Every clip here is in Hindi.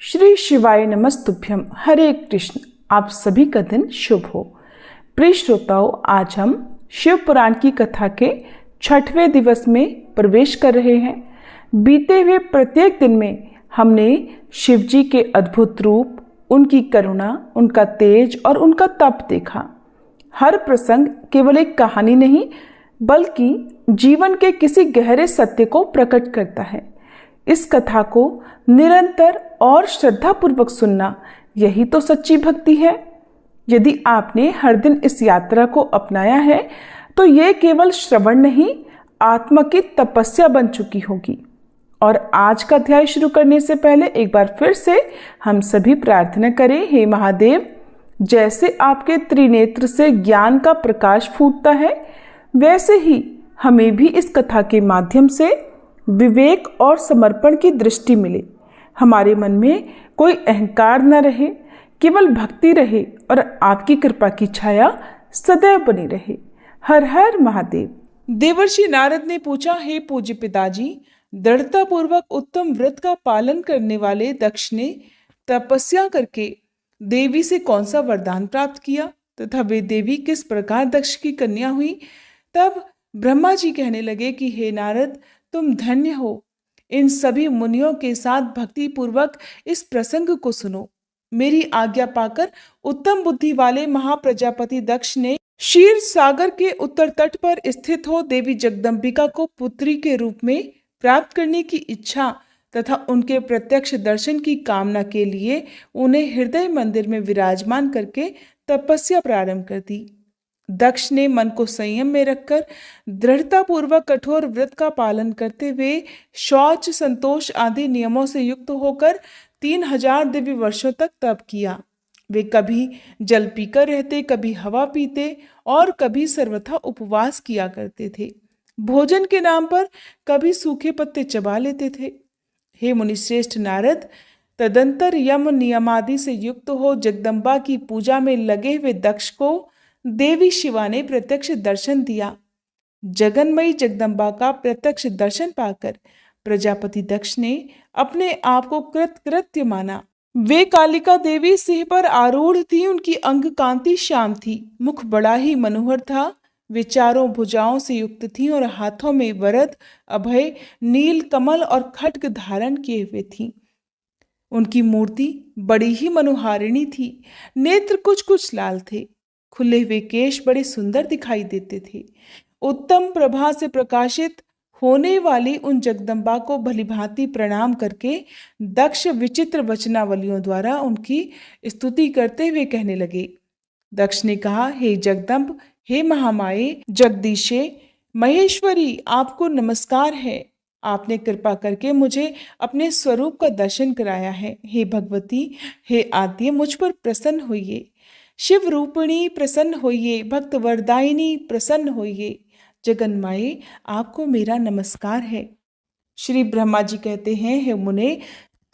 श्री शिवाय नमस्तुभ्यम। हरे कृष्ण। आप सभी का दिन शुभ हो। प्रिय श्रोताओं, आज हम शिव पुराण की कथा के 6वें दिवस में प्रवेश कर रहे हैं। बीते हुए प्रत्येक दिन में हमने शिव जी के अद्भुत रूप, उनकी करुणा, उनका तेज और उनका तप देखा। हर प्रसंग केवल एक कहानी नहीं, बल्कि जीवन के किसी गहरे सत्य को प्रकट करता है। इस कथा को निरंतर और श्रद्धापूर्वक सुनना, यही तो सच्ची भक्ति है। यदि आपने हर दिन इस यात्रा को अपनाया है, तो ये केवल श्रवण नहीं, आत्मा की तपस्या बन चुकी होगी। और आज का अध्याय शुरू करने से पहले एक बार फिर से हम सभी प्रार्थना करें। हे महादेव, जैसे आपके त्रिनेत्र से ज्ञान का प्रकाश फूटता है, वैसे ही हमें भी इस कथा के माध्यम से विवेक और समर्पण की दृष्टि मिले। हमारे मन में कोई अहंकार न रहे, केवल भक्ति रहे और आपकी कृपा की छाया सदैव बनी रहे। हर हर महादेव। देवर्षि नारद ने पूछा, हे पूज्य पिताजी, दृढ़तापूर्वक उत्तम व्रत का पालन करने वाले दक्ष ने तपस्या करके देवी से कौन सा वरदान प्राप्त किया तथा वे देवी किस प्रकार दक्ष की कन्या हुई? तब ब्रह्मा जी कहने लगे कि हे नारद, तुम धन्य हो। इन सभी मुनियों के साथ भक्ति पूर्वक इस प्रसंग को सुनो। मेरी आज्ञा पाकर उत्तम बुद्धि वाले महाप्रजापति दक्ष ने क्षीर सागर के उत्तर तट पर स्थित हो देवी जगदम्बिका को पुत्री के रूप में प्राप्त करने की इच्छा तथा उनके प्रत्यक्ष दर्शन की कामना के लिए उन्हें हृदय मंदिर में विराजमान करके तपस्या प्रारंभ कर दी। दक्ष ने मन को संयम में रखकर दृढ़तापूर्वक कठोर व्रत का पालन करते हुए शौच, संतोष आदि नियमों से युक्त होकर 3000 दिव्य वर्षों तक तप किया। वे कभी जल पीकर रहते, कभी हवा पीते और कभी सर्वथा उपवास किया करते थे। भोजन के नाम पर कभी सूखे पत्ते चबा लेते थे। हे मुनिश्रेष्ठ नारद, तदंतर यम नियमादि से युक्त हो जगदम्बा की पूजा में लगे हुए दक्ष को देवी शिवा ने प्रत्यक्ष दर्शन दिया। जगन्मयी जगदम्बा का प्रत्यक्ष दर्शन पाकर प्रजापति दक्ष ने अपने आप को कृतकृत्य माना। वे कालिका देवी सिंह पर आरूढ़ थी। उनकी अंग कांति श्याम थी, मुख बड़ा ही मनोहर था। वे चारों भुजाओं से युक्त थीं और हाथों में वरद, अभय, नील कमल और खड्ग धारण किए हुए थीं। उनकी मूर्ति बड़ी ही मनोहारिणी थी। नेत्र कुछ कुछ लाल थे। खुले हुए केश बड़े सुंदर दिखाई देते थे। उत्तम प्रभा से प्रकाशित होने वाली उन जगदम्बा को भलीभांति प्रणाम करके दक्ष विचित्र वचनावलियों द्वारा उनकी स्तुति करते हुए कहने लगे। दक्ष ने कहा, हे जगदम्ब, हे महामाये, जगदीशे, महेश्वरी, आपको नमस्कार है। आपने कृपा करके मुझे अपने स्वरूप का दर्शन कराया है। हे भगवती, हे आद्य, मुझ पर प्रसन्न होइए। शिव रूपिणी प्रसन्न होइए। भक्त वरदायिनी प्रसन्न होइए। जगन्माये, आपको मेरा नमस्कार है। श्री ब्रह्मा जी कहते हैं, हे मुने,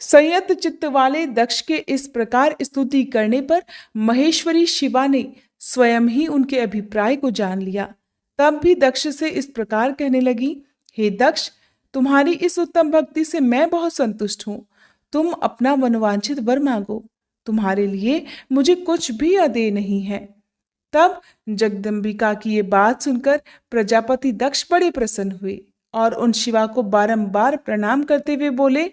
संयत चित्त वाले दक्ष के इस प्रकार स्तुति करने पर महेश्वरी शिवा ने स्वयं ही उनके अभिप्राय को जान लिया। तब भी दक्ष से इस प्रकार कहने लगी, हे दक्ष, तुम्हारी इस उत्तम भक्ति से मैं बहुत संतुष्ट हूँ। तुम अपना मनोवांछित वर मांगो। तुम्हारे लिए मुझे कुछ भी अदेय नहीं है। तब जगदम्बिका की ये बात सुनकर प्रजापति दक्ष बड़े प्रसन्न हुए और उन शिवा को बारंबार प्रणाम करते हुए बोले,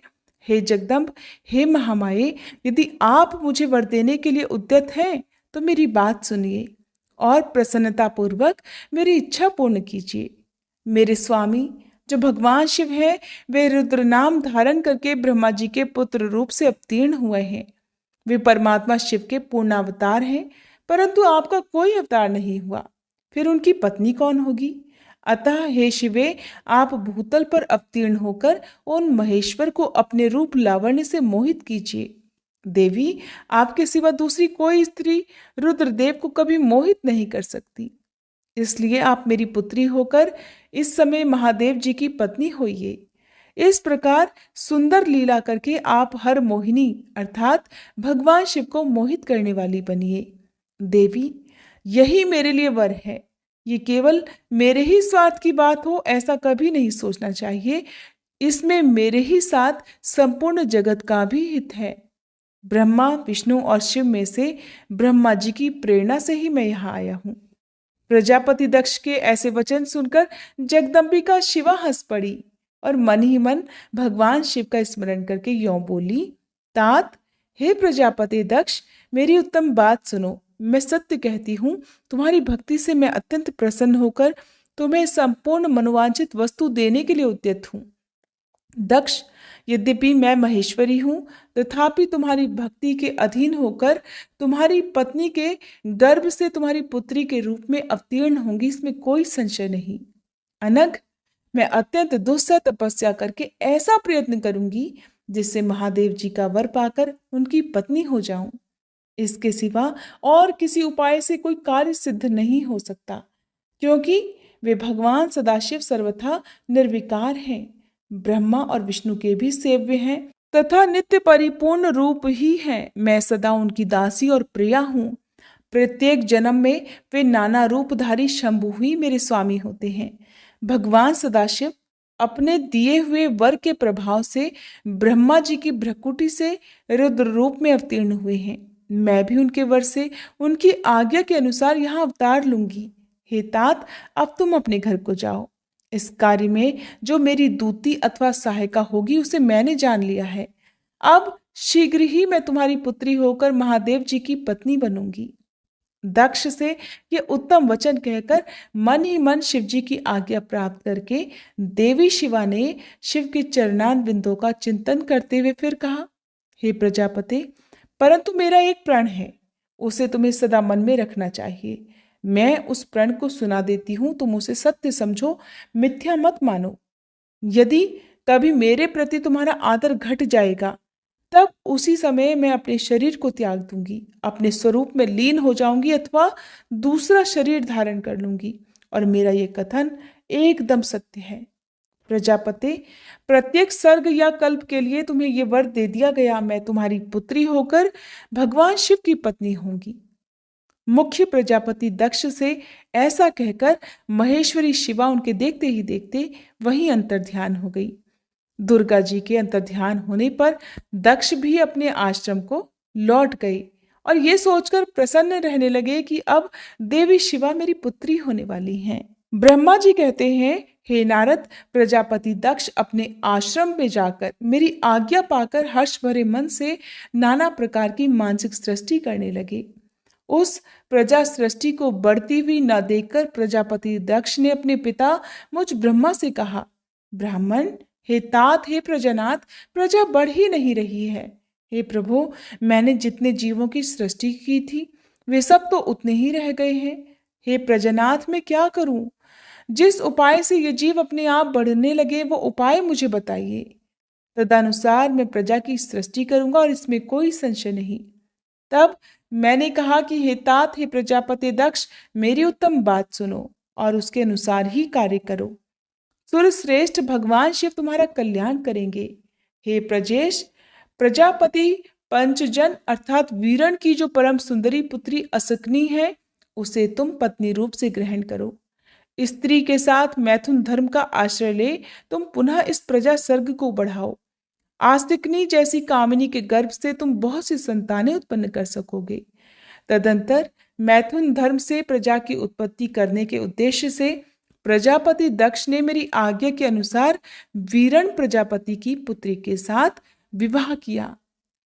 हे जगदम्ब, हे महामाये, यदि आप मुझे वर देने के लिए उद्यत हैं तो मेरी बात सुनिए और प्रसन्नतापूर्वक मेरी इच्छा पूर्ण कीजिए। मेरे स्वामी जो भगवान शिव है, वे रुद्र नाम धारण करके ब्रह्मा जी के पुत्र रूप से अवतीर्ण हुए हैं। वे परमात्मा शिव के पूर्णावतार हैं, परंतु आपका कोई अवतार नहीं हुआ। फिर उनकी पत्नी कौन होगी? अतः हे शिवे, आप भूतल पर अवतीर्ण होकर उन महेश्वर को अपने रूप लावण्य से मोहित कीजिए। देवी, आपके सिवा दूसरी कोई स्त्री रुद्रदेव को कभी मोहित नहीं कर सकती। इसलिए आप मेरी पुत्री होकर इस समय महादेव जी की पत्नी होइए। इस प्रकार सुंदर लीला करके आप हर मोहिनी अर्थात भगवान शिव को मोहित करने वाली बनिए। देवी, यही मेरे लिए वर है। ये केवल मेरे ही स्वार्थ की बात हो, ऐसा कभी नहीं सोचना चाहिए। इसमें मेरे ही साथ संपूर्ण जगत का भी हित है। ब्रह्मा, विष्णु और शिव में से ब्रह्मा जी की प्रेरणा से ही मैं यहाँ आया हूँ। प्रजापति दक्ष के ऐसे वचन सुनकर जगदम्बिका शिवा हंस पड़ी और मन ही मन भगवान शिव का स्मरण करके यों बोली, तात, हे प्रजापति दक्ष, मेरी उत्तम बात सुनो। मैं सत्य कहती हूँ, तुम्हारी भक्ति से मैं अत्यंत प्रसन्न होकर तुम्हें संपूर्ण मनोवांछित वस्तु देने के लिए उद्यत हूँ। दक्ष, यद्यपि मैं महेश्वरी हूं, तथापि तुम्हारी भक्ति के अधीन होकर तुम्हारी पत्नी के गर्भ से तुम्हारी पुत्री के रूप में अवतीर्ण होंगी, इसमें कोई संशय नहीं। अनग, मैं अत्यंत दुस्सह तपस्या करके ऐसा प्रयत्न करूंगी जिससे महादेव जी का वर पाकर उनकी पत्नी हो जाऊं। इसके सिवा और किसी उपाय से कोई कार्य सिद्ध नहीं हो सकता, क्योंकि वे भगवान सदाशिव सर्वथा निर्विकार हैं, ब्रह्मा और विष्णु के भी सेव्य हैं तथा नित्य परिपूर्ण रूप ही हैं। मैं सदा उनकी दासी और प्रिया हूँ। प्रत्येक जन्म में वे नाना रूपधारी शंभु ही मेरे स्वामी होते हैं। भगवान सदाशिव अपने दिए हुए वर के प्रभाव से ब्रह्मा जी की भ्रकुटी से रुद्र रूप में अवतीर्ण हुए हैं। मैं भी उनके वर से उनकी आज्ञा के अनुसार यहाँ अवतार लूंगी। हे तात, अब तुम अपने घर को जाओ। इस कार्य में जो मेरी दूती अथवा सहायिका होगी उसे मैंने जान लिया है। अब शीघ्र ही मैं तुम्हारी पुत्री होकर महादेव जी की पत्नी बनूंगी। दक्ष से ये उत्तम वचन कहकर मन ही मन शिव जी की आज्ञा प्राप्त करके देवी शिवा ने शिव के चरणान बिंदों का चिंतन करते हुए फिर कहा, हे प्रजापति, परंतु मेरा एक प्रण है, उसे तुम्हें सदा मन में रखना चाहिए। मैं उस प्रण को सुना देती हूं, तुम उसे सत्य समझो, मिथ्या मत मानो। यदि कभी मेरे प्रति तुम्हारा आदर घट जाएगा, तब उसी समय मैं अपने शरीर को त्याग दूंगी, अपने स्वरूप में लीन हो जाऊंगी अथवा दूसरा शरीर धारण कर लूंगी। और मेरा ये कथन एकदम सत्य है। प्रजापति, प्रत्येक सर्ग या कल्प के लिए तुम्हें ये वर दे दिया गया, मैं तुम्हारी पुत्री होकर भगवान शिव की पत्नी होंगी। मुख्य प्रजापति दक्ष से ऐसा कहकर महेश्वरी शिवा उनके देखते ही देखते वहीं अंतर्ध्यान हो गई। दुर्गा जी के अंतर्ध्यान होने पर दक्ष भी अपने आश्रम को लौट गए और ये सोचकर प्रसन्न रहने लगे कि अब देवी शिवा मेरी पुत्री होने वाली हैं। ब्रह्मा जी कहते हैं, हे नारद, प्रजापति दक्ष अपने आश्रम में जाकर मेरी आज्ञा पाकर हर्ष भरे मन से नाना प्रकार की मानसिक सृष्टि करने लगे। उस प्रजा सृष्टि को बढ़ती हुई न देखकर प्रजापति दक्ष ने अपने पिता मुझ ब्रह्मा से कहा, ब्राह्मण, हे तात, हे प्रजानाथ, प्रजा बढ़ ही नहीं रही है। हे प्रभु, मैंने जितने जीवों की सृष्टि की थी वे सब तो उतने ही रह गए हैं। हे प्रजानाथ, मैं क्या करूं? जिस उपाय से ये जीव अपने आप बढ़ने लगे वो उपाय मुझे बताइए। तदनुसार मैं प्रजा की सृष्टि करूंगा और इसमें कोई संशय नहीं। तब मैंने कहा कि हे तात, हे प्रजापति दक्ष, मेरी उत्तम बात सुनो और उसके अनुसार ही कार्य करो। सुरश्रेष्ठ भगवान शिव तुम्हारा कल्याण करेंगे। हे प्रजेश, प्रजापति पंचजन अर्थात वीरण की जो परम सुंदरी पुत्री असकनी है, उसे तुम पत्नी रूप से ग्रहण करो। स्त्री के साथ मैथुन धर्म का आश्रय ले तुम पुनः इस प्रजा सर्ग को बढ़ाओ। आस्तिकनी जैसी कामिनी के गर्भ से तुम बहुत सी संतानें उत्पन्न कर सकोगे। तदंतर मैथुन धर्म से प्रजा की उत्पत्ति करने के उद्देश्य से प्रजापति दक्ष ने मेरी आज्ञा के अनुसार वीरण प्रजापति की पुत्री के साथ विवाह किया।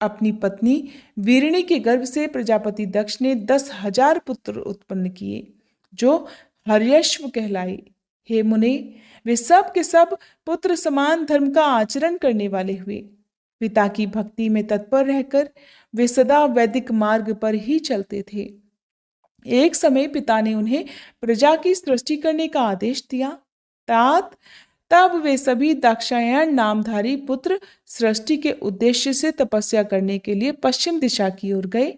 अपनी पत्नी वीरणी के गर्भ से प्रजापति दक्ष ने 10,000 पुत्र उत्पन्न किए, जो हर्यश्व कहलाए। हे मुने, वे सब के सब पुत्र समान धर्म का आचरण करने वाले हुए। पिता की भक्ति में तत्पर रहकर वे सदा वैदिक मार्ग पर ही चलते थे। एक समय पिता ने उन्हें प्रजा की सृष्टि करने का आदेश दिया। तात, तब वे सभी दाक्षायण नामधारी पुत्र सृष्टि के उद्देश्य से तपस्या करने के लिए पश्चिम दिशा की ओर गए।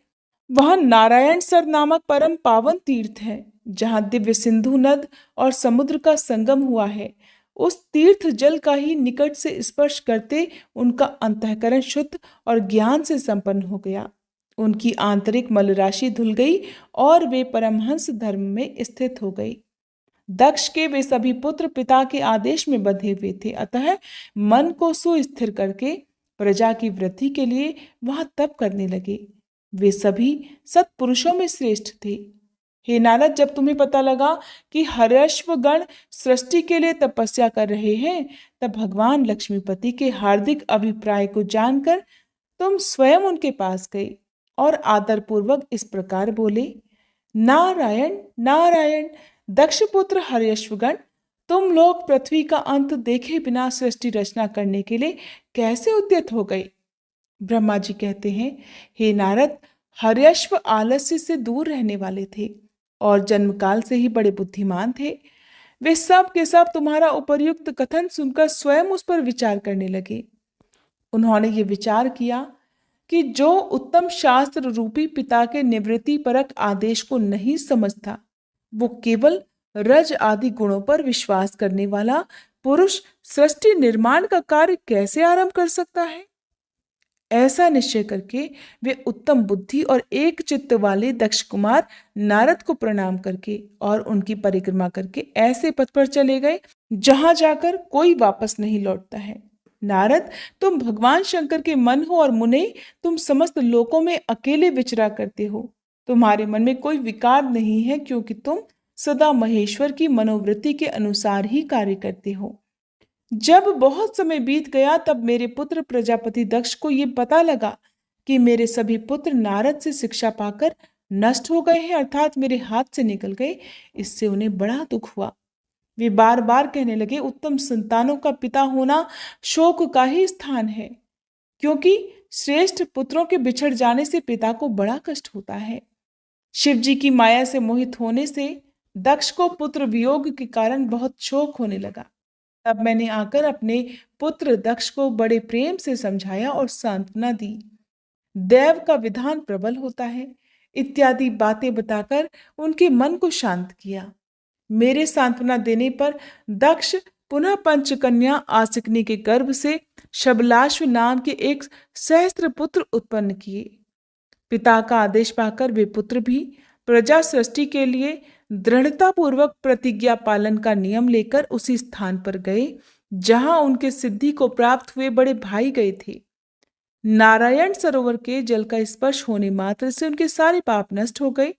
वहां नारायण सर नामक परम पावन तीर्थ है, जहां दिव्य सिंधु नद और समुद्र का संगम हुआ है। उस तीर्थ जल का ही निकट से स्पर्श करते उनका अंतःकरण शुद्ध और ज्ञान से संपन्न हो गया। उनकी आंतरिक मल राशि धुल गई और वे परमहंस धर्म में स्थित हो गई। दक्ष के वे सभी पुत्र पिता के आदेश में बंधे हुए थे, अतः मन को सुस्थिर करके प्रजा की वृद्धि के लिए वहां तप करने लगे। वे सभी सत्पुरुषों में श्रेष्ठ थे। हे नारद, जब तुम्हें पता लगा कि हर्यश्वगण सृष्टि के लिए तपस्या कर रहे हैं, तब भगवान लक्ष्मीपति के हार्दिक अभिप्राय को जानकर तुम स्वयं उनके पास गए और आदरपूर्वक इस प्रकार बोले, नारायण नारायण, दक्षपुत्र हर्यश्वगण, तुम लोग पृथ्वी का अंत देखे बिना सृष्टि रचना करने के लिए कैसे उद्यत हो गए? ब्रह्मा जी कहते हैं, हे नारद, हर्यश्व आलस्य से दूर रहने वाले थे और जन्मकाल से ही बड़े बुद्धिमान थे। वे सब के सब तुम्हारा उपर्युक्त कथन सुनकर स्वयं उस पर विचार करने लगे। उन्होंने ये विचार किया कि जो उत्तम शास्त्र रूपी पिता के निवृत्ति परक आदेश को नहीं समझता, वो केवल रज आदि गुणों पर विश्वास करने वाला पुरुष सृष्टि निर्माण का कार्य कैसे आरंभ कर सकता है। ऐसा निश्चय करके वे उत्तम बुद्धि और एक चित्त वाले दक्ष कुमार नारद को प्रणाम करके और उनकी परिक्रमा करके ऐसे पथ पर चले गए जहां जाकर कोई वापस नहीं लौटता है। नारद, तुम भगवान शंकर के मन हो और मुने, तुम समस्त लोकों में अकेले विचरा करते हो। तुम्हारे मन में कोई विकार नहीं है, क्योंकि तुम सदा महेश्वर की मनोवृत्ति के अनुसार ही कार्य करते हो। जब बहुत समय बीत गया, तब मेरे पुत्र प्रजापति दक्ष को ये पता लगा कि मेरे सभी पुत्र नारद से शिक्षा पाकर नष्ट हो गए हैं, अर्थात मेरे हाथ से निकल गए। इससे उन्हें बड़ा दुख हुआ। वे बार बार कहने लगे, उत्तम संतानों का पिता होना शोक का ही स्थान है, क्योंकि श्रेष्ठ पुत्रों के बिछड़ जाने से पिता को बड़ा कष्ट होता है। शिव जी की माया से मोहित होने से दक्ष को पुत्र वियोग के कारण बहुत शोक होने लगा। तब मैंने आकर अपने पुत्र दक्ष को बड़े प्रेम से समझाया और सांत्वना दी। देव का विधान प्रबल होता है इत्यादि बातें बताकर उनके मन को शांत किया। मेरे सांत्वना देने पर दक्ष पुनः पंचकन्या आसिकनी के गर्भ से शबलाश्व नाम के एक सहस्त्र पुत्र उत्पन्न किए। पिता का आदेश पाकर वे पुत्र भी प्रजा सृष्टि के लिए दृढ़ता पूर्वक प्रतिज्ञा पालन का नियम लेकर उसी स्थान पर गए जहां उनके सिद्धि को प्राप्त हुए बड़े भाई गए थे। नारायण सरोवर के जल का स्पर्श होने मात्र से उनके सारे पाप नष्ट हो गए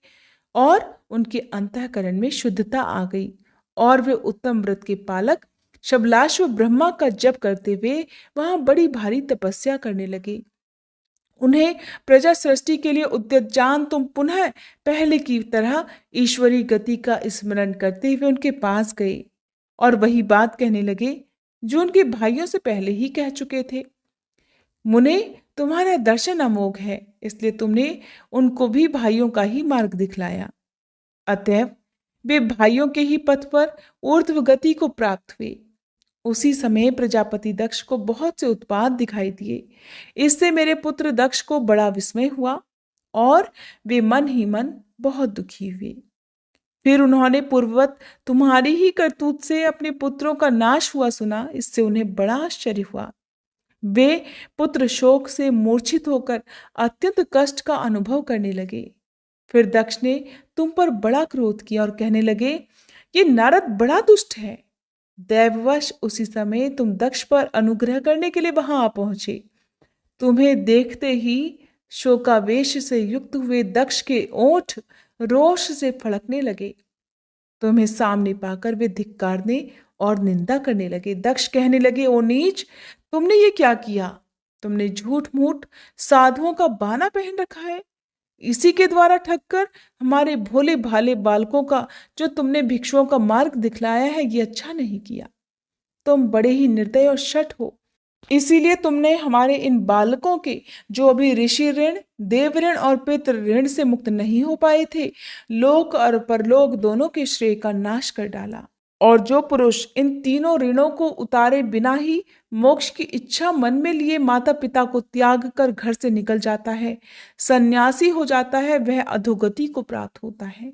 और उनके अंतःकरण में शुद्धता आ गई और वे उत्तम व्रत के पालक शबलाश्व ब्रह्मा का जप करते हुए वहां बड़ी भारी तपस्या करने लगे। उन्हें प्रजा सृष्टि के लिए उद्यत जान तुम पुनः पहले की तरह ईश्वरी गति का स्मरण करते हुए उनके पास गए और वही बात कहने लगे जो उनके भाइयों से पहले ही कह चुके थे। मुने, तुम्हारा दर्शन अमोघ है, इसलिए तुमने उनको भी भाइयों का ही मार्ग दिखलाया। अतएव वे भाइयों के ही पथ पर ऊर्ध्व गति को प्राप्त हुए। उसी समय प्रजापति दक्ष को बहुत से उत्पात दिखाई दिए। इससे मेरे पुत्र दक्ष को बड़ा विस्मय हुआ और वे मन ही मन बहुत दुखी हुए। फिर उन्होंने पूर्ववत तुम्हारी ही करतूत से अपने पुत्रों का नाश हुआ सुना। इससे उन्हें बड़ा आश्चर्य हुआ। वे पुत्र शोक से मूर्छित होकर अत्यंत कष्ट का अनुभव करने लगे। फिर दक्ष ने तुम पर बड़ा क्रोध किया और कहने लगे, ये नारद बड़ा दुष्ट है। दैववश उसी समय तुम दक्ष पर अनुग्रह करने के लिए वहां आ पहुंचे। तुम्हें देखते ही शोकावेश से युक्त हुए दक्ष के ओठ रोष से फड़कने लगे। तुम्हें सामने पाकर वे धिक्कारने और निंदा करने लगे। दक्ष कहने लगे, ओ नीच, तुमने ये क्या किया? तुमने झूठ मूठ साधुओं का बाना पहन रखा है। इसी के द्वारा ठगकर हमारे भोले भाले बालकों का जो तुमने भिक्षुओं का मार्ग दिखलाया है, ये अच्छा नहीं किया। तुम बड़े ही निर्दय और शठ हो। इसीलिए तुमने हमारे इन बालकों के जो अभी ऋषि ऋण, देव ऋण और पितृ ऋण से मुक्त नहीं हो पाए थे, लोक और परलोक दोनों के श्रेय का नाश कर डाला। और जो पुरुष इन तीनों ऋणों को उतारे बिना ही मोक्ष की इच्छा मन में लिए माता पिता को त्याग कर घर से निकल जाता है, सन्यासी हो जाता है, वह अधोगति को प्राप्त होता है।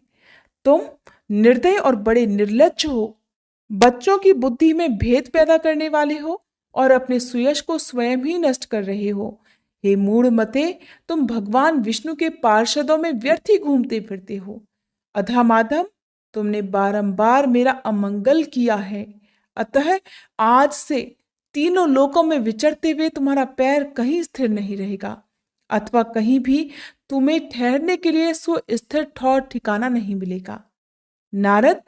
तुम निर्दय और बड़े निर्लज्ज हो। बच्चों की बुद्धि में भेद पैदा करने वाले हो और अपने सुयश को स्वयं ही नष्ट कर रहे हो। हे मूढ़ मते, तुम भगवान विष्णु के पार्षदों में व्यर्थ ही घूमते फिरते हो। अधमाधम, तुमने बारंबार मेरा अमंगल किया है, अतः आज से तीनों लोकों में विचरते हुए तुम्हारा पैर कहीं स्थिर नहीं रहेगा, अथवा कहीं भी तुम्हें ठहरने के लिए सुस्थिर ठौर ठिकाना नहीं मिलेगा। नारद,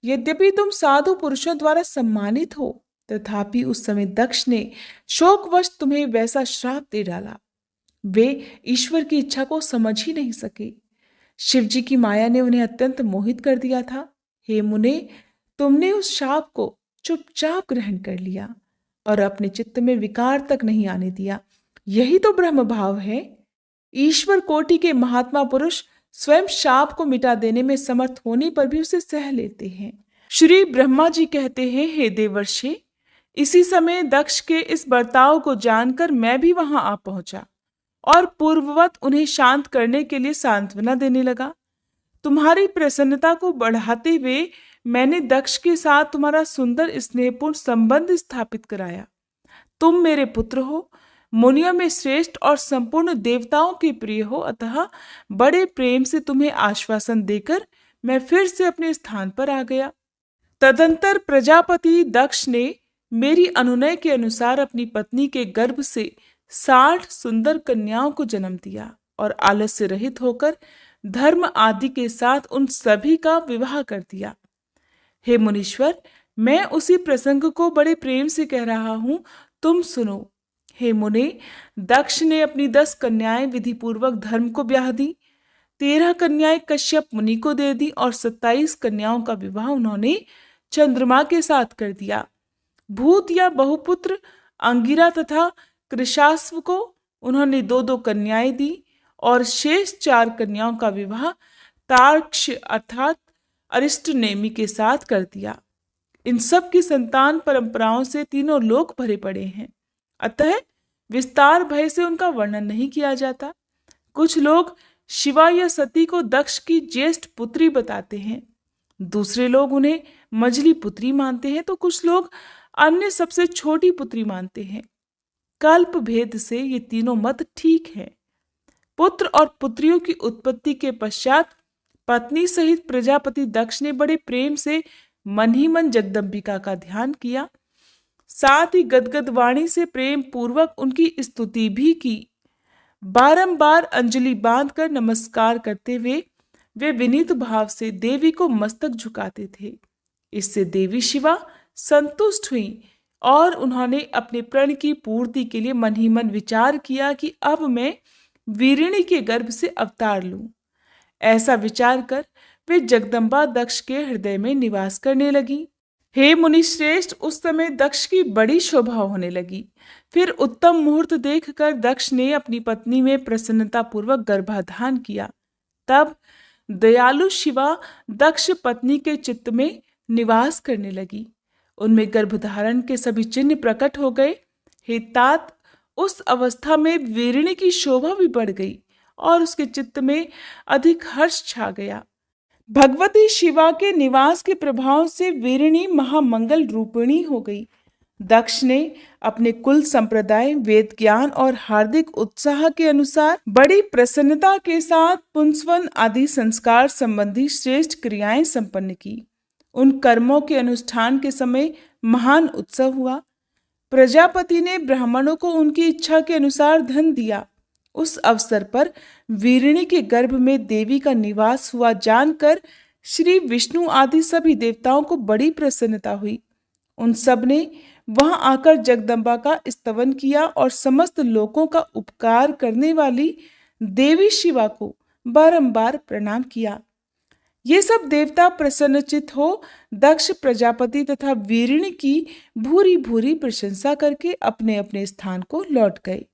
यद्यपि तुम साधु पुरुषों द्वारा सम्मानित हो, तथापि उस समय दक्ष ने शोकवश तुम्हें वैसा श्राप दे डाला। वे ईश्वर की इच्छा को समझ ही नहीं सके। शिवजी की माया ने उन्हें अत्यंत मोहित कर दिया था। हे मुने, तुमने उस शाप को चुपचाप ग्रहण कर लिया और अपने चित्त में विकार तक नहीं आने दिया। यही तो ब्रह्म भाव है। ईश्वर कोटि के महात्मा पुरुष स्वयं शाप को मिटा देने में समर्थ होने पर भी उसे सह लेते हैं। श्री ब्रह्मा जी कहते हैं, हे देवर्षि, इसी समय दक्ष के इस बर्ताव को जानकर मैं भी वहां आ पहुंचा और पूर्ववत उन्हें शांत करने के लिए सांत्वना देने लगा। तुम्हारी प्रसन्नता को बढ़ाते हुए मैंने दक्ष के साथ तुम्हारा सुंदर स्नेहपूर्ण संबंध स्थापित कराया। तुम मेरे पुत्र हो, मुनियों में श्रेष्ठ और संपूर्ण देवताओं के प्रिय हो, अतः बड़े प्रेम से तुम्हें आश्वासन देकर मैं फिर से अपने स्थान पर आ गया। तदंतर प्रजापति दक्ष ने मेरी अनुनय के अनुसार अपनी पत्नी के गर्भ से 60 सुंदर कन्याओं को जन्म दिया और आलस्य रहित होकर धर्म आदि के साथ उन सभी का विवाह कर दिया। हे मुनीश्वर, मैं उसी प्रसंग को बड़े प्रेम से कह रहा हूं, तुम सुनो। हे मुने, दक्ष ने अपनी 10 कन्याएं विधि पूर्वक धर्म को ब्याह दी, 13 कन्याएं कश्यप मुनि को दे दी और 27 कन्याओं का विवाह उन्होंने चंद्रमा के साथ कर दिया। भूत या बहुपुत्र अंगिरा तथा कृशास्व को उन्होंने 2-2 कन्याएं दी और शेष 4 कन्याओं का विवाह तार्क्ष अर्थात अरिष्टनेमि के साथ कर दिया। इन सब की संतान परंपराओं से तीनों लोक भरे पड़े हैं, अतः विस्तार भय से उनका वर्णन नहीं किया जाता। कुछ लोग शिवा या सती को दक्ष की ज्येष्ठ पुत्री बताते हैं, दूसरे लोग उन्हें मझली पुत्री मानते हैं, तो कुछ लोग अन्य सबसे छोटी पुत्री मानते हैं। कल्प भेद से ये तीनों मत ठीक है। पुत्र और पुत्रियों की उत्पत्ति के पश्चात पत्नी सहित प्रजापति दक्ष ने बड़े प्रेम से मन ही मन जगदम्बिका का ध्यान किया, साथ ही गदगद वाणी से प्रेम पूर्वक उनकी स्तुति भी की। बारंबार अंजलि बांधकर नमस्कार करते हुए वे विनीत भाव से देवी को मस्तक झुकाते थे। इससे देवी शिवा संतुष्ट हुई और उन्होंने अपने प्रण की पूर्ति के लिए मन ही मन विचार किया कि अब मैं वीरिणी के गर्भ से अवतार लूं। ऐसा विचार कर वे जगदम्बा दक्ष के हृदय में निवास करने लगी। हे मुनिश्रेष्ठ, उस समय दक्ष की बड़ी शोभा होने लगी। फिर उत्तम मुहूर्त देखकर दक्ष ने अपनी पत्नी में प्रसन्नता पूर्वक गर्भाधान किया। तब दयालु शिवा दक्ष पत्नी के चित्त में निवास करने लगी। उनमें गर्भधारण के सभी चिन्ह प्रकट हो गए। हे तात, उस अवस्था में वीरिणी की शोभा भी बढ़ गई और उसके चित्त में अधिक हर्ष छा गया। भगवती शिवा के निवास के प्रभाव से वीरिणी महामंगल रूपिणी हो गई। दक्ष ने अपने कुल संप्रदाय, वेद ज्ञान और हार्दिक उत्साह के अनुसार बड़ी प्रसन्नता के साथ पुंसवन आदि संस्कार संबंधी श्रेष्ठ क्रियाएं संपन्न की। उन कर्मों के अनुष्ठान के समय महान उत्सव हुआ। प्रजापति ने ब्राह्मणों को उनकी इच्छा के अनुसार धन दिया। उस अवसर पर वीरिणी के गर्भ में देवी का निवास हुआ जानकर श्री विष्णु आदि सभी देवताओं को बड़ी प्रसन्नता हुई। उन सब ने वहां आकर जगदम्बा का स्तवन किया और समस्त लोकों का उपकार करने वाली देवी शिवा को बारंबार प्रणाम किया। ये सब देवता प्रसन्नचित हो दक्ष प्रजापति तथा वीरिणी की भूरी भूरी प्रशंसा करके अपने अपने स्थान को लौट गए।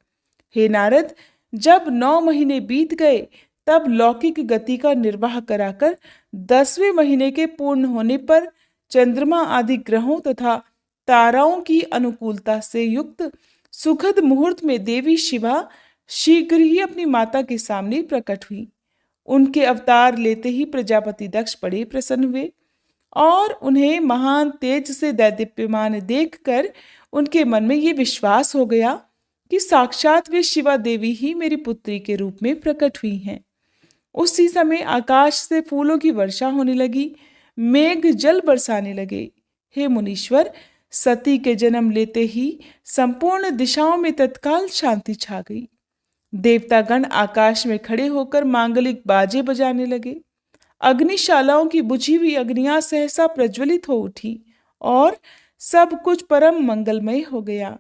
हे नारद, जब 9 महीने बीत गए तब लौकिक गति का निर्वाह कराकर 10वें महीने के पूर्ण होने पर चंद्रमा आदि ग्रहों तथा ताराओं की अनुकूलता से युक्त सुखद मुहूर्त में देवी शिवा शीघ्र ही अपनी माता के सामने प्रकट हुई। उनके अवतार लेते ही प्रजापति दक्ष बड़े प्रसन्न हुए और उन्हें महान तेज से दैदीप्यमान देखकर उनके मन में ये विश्वास हो गया कि साक्षात वे शिवा देवी ही मेरी पुत्री के रूप में प्रकट हुई हैं। उसी समय आकाश से फूलों की वर्षा होने लगी, मेघ जल बरसाने लगे। हे मुनीश्वर, सती के जन्म लेते ही संपूर्ण दिशाओं में तत्काल शांति छा गई। देवतागण आकाश में खड़े होकर मांगलिक बाजे बजाने लगे। अग्निशालाओं की बुझी हुई अग्नियां सहसा प्रज्वलित हो उठी और सब कुछ परम मंगलमय हो गया।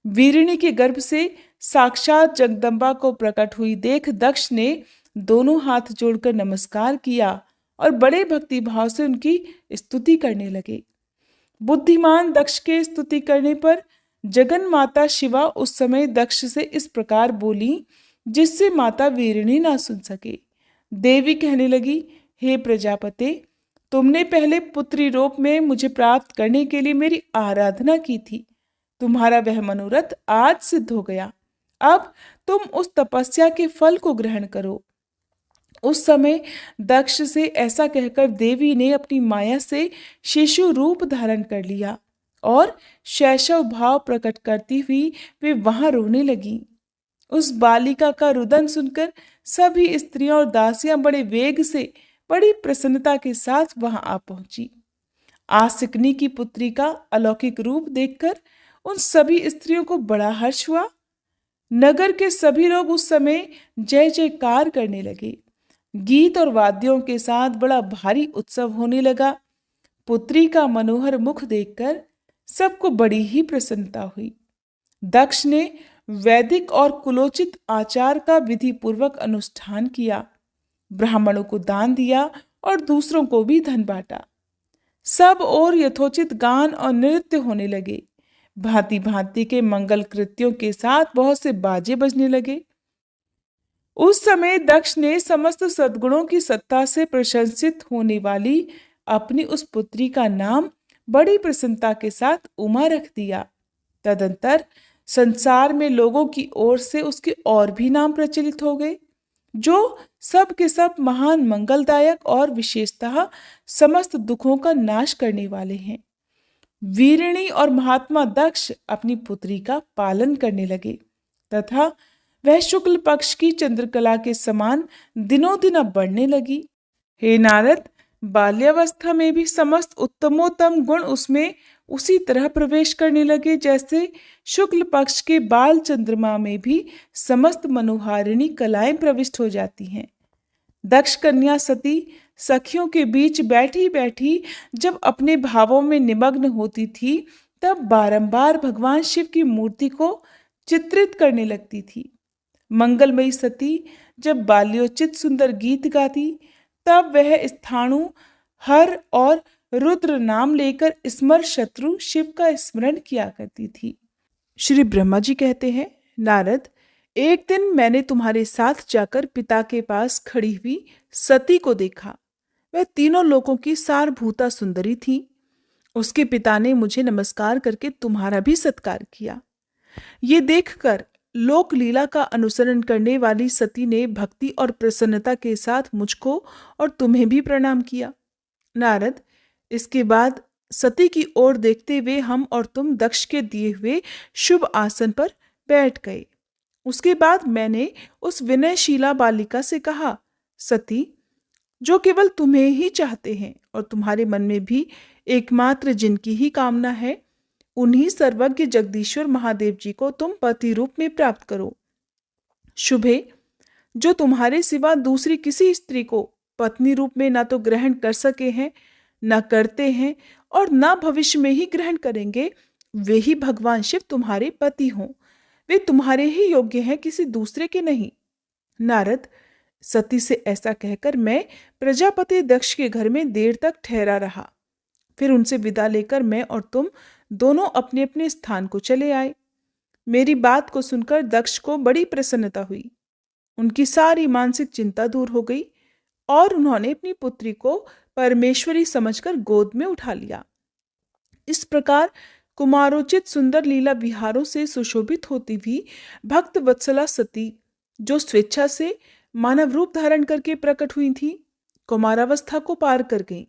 वीरिणी के गर्भ से साक्षात जगदम्बा को प्रकट हुई देख दक्ष ने दोनों हाथ जोड़कर नमस्कार किया और बड़े भक्ति भाव से उनकी स्तुति करने लगे। बुद्धिमान दक्ष के स्तुति करने पर जगन माता शिवा उस समय दक्ष से इस प्रकार बोली जिससे माता वीरिणी ना सुन सके। देवी कहने लगी, हे प्रजापते, तुमने पहले पुत्री रूप में मुझे प्राप्त करने के लिए मेरी आराधना की थी। तुम्हारा वह मनोरथ आज सिद्ध हो गया। अब तुम उस तपस्या के फल को ग्रहण करो। उस समय दक्ष से ऐसा कहकर देवी ने अपनी माया से शिशु रूप धारण कर लिया और शैशव भाव प्रकट करती हुई वे वहां रोने लगी। उस बालिका का रुदन सुनकर सभी स्त्रियां और दासियां बड़े वेग से बड़ी प्रसन्नता के साथ वहां आ पहुंची। आसिकनी की पुत्री का अलौकिक रूप देखकर उन सभी स्त्रियों को बड़ा हर्ष हुआ। नगर के सभी लोग उस समय जय जयकार करने लगे। गीत और वाद्यों के साथ बड़ा भारी उत्सव होने लगा। पुत्री का मनोहर मुख देखकर सबको बड़ी ही प्रसन्नता हुई। दक्ष ने वैदिक और कुलोचित आचार का विधि पूर्वक अनुष्ठान किया, ब्राह्मणों को दान दिया और दूसरों को भी धन बांटा। सब और यथोचित गान और नृत्य होने लगे। भांति भांति के मंगल कृत्यों के साथ बहुत से बाजे बजने लगे। उस समय दक्ष ने समस्त सद्गुणों की सत्ता से प्रशंसित होने वाली अपनी उस पुत्री का नाम बड़ी प्रसन्नता के साथ उमा रख दिया। तदंतर संसार में लोगों की ओर से उसके और भी नाम प्रचलित हो गए, जो सब के सब महान मंगलदायक और विशेषतः समस्त दुखों का नाश करने वाले हैं। वीरिणी और महात्मा दक्ष अपनी पुत्री का पालन करने लगे तथा वह शुक्ल पक्ष की चंद्रकला के समान दिनों दिन अब बढ़ने लगी। हे नारद, बाल्यावस्था में भी समस्त उत्तमोत्तम गुण उसमें उसी तरह प्रवेश करने लगे जैसे शुक्ल पक्ष के बाल चंद्रमा में भी समस्त मनोहारिणी कलाएं प्रविष्ट हो जाती हैं। दक्ष कन्या सती सखियों के बीच बैठी बैठी जब अपने भावों में निमग्न होती थी तब बारंबार भगवान शिव की मूर्ति को चित्रित करने लगती थी। मंगलमयी सती जब बाल्योचित सुंदर गीत गाती तब वह स्थाणु, हर और रुद्र नाम लेकर स्मर शत्रु शिव का स्मरण किया करती थी। श्री ब्रह्मा जी कहते हैं, नारद, एक दिन मैंने तुम्हारे साथ जाकर पिता के पास खड़ी हुई सती को देखा। वह तीनों लोकों की सारभूता सुंदरी थी। उसके पिता ने मुझे नमस्कार करके तुम्हारा भी सत्कार किया। ये देखकर लोक लीला का अनुसरण करने वाली सती ने भक्ति और प्रसन्नता के साथ मुझको और तुम्हें भी प्रणाम किया। नारद, इसके बाद सती की ओर देखते हुए हम और तुम दक्ष के दिए हुए शुभ आसन पर बैठ गए। उसके बाद मैंने उस विनयशीला बालिका से कहा, सती, जो केवल तुम्हें ही चाहते हैं और तुम्हारे मन में भी एकमात्र जिनकी ही कामना है, उन्हीं सर्वज्ञ जगदीश्वर महादेव जी को तुम पति रूप में प्राप्त करो। शुभे, जो तुम्हारे सिवा दूसरी किसी स्त्री को पत्नी रूप में ना तो ग्रहण कर सके हैं, न करते हैं और न भविष्य में ही ग्रहण करेंगे, वे ही भगवान शिव तुम्हारे पति हों। वे तुम्हारे ही योग्य हैं, किसी दूसरे के नहीं। नारद, सती से ऐसा कहकर मैं प्रजापति दक्ष के घर में देर तक ठहरा रहा। फिर उनसे विदा लेकर मैं और तुम दोनों अपने अपने स्थान को चले आए। मेरी बात को सुनकर दक्ष को बड़ी प्रसन्नता हुई। उनकी सारी मानसिक चिंता दूर हो गई और उन्होंने अपनी पुत्री को परमेश्वरी समझकर गोद में उठा लिया। इस प्रकार कुमारोचित सुंदर लीला विहारों से सुशोभित होती हुई भक्त वत्सला सती, जो स्वेच्छा से मानव रूप धारण करके प्रकट हुई थी, कुमारावस्था को पार कर गई।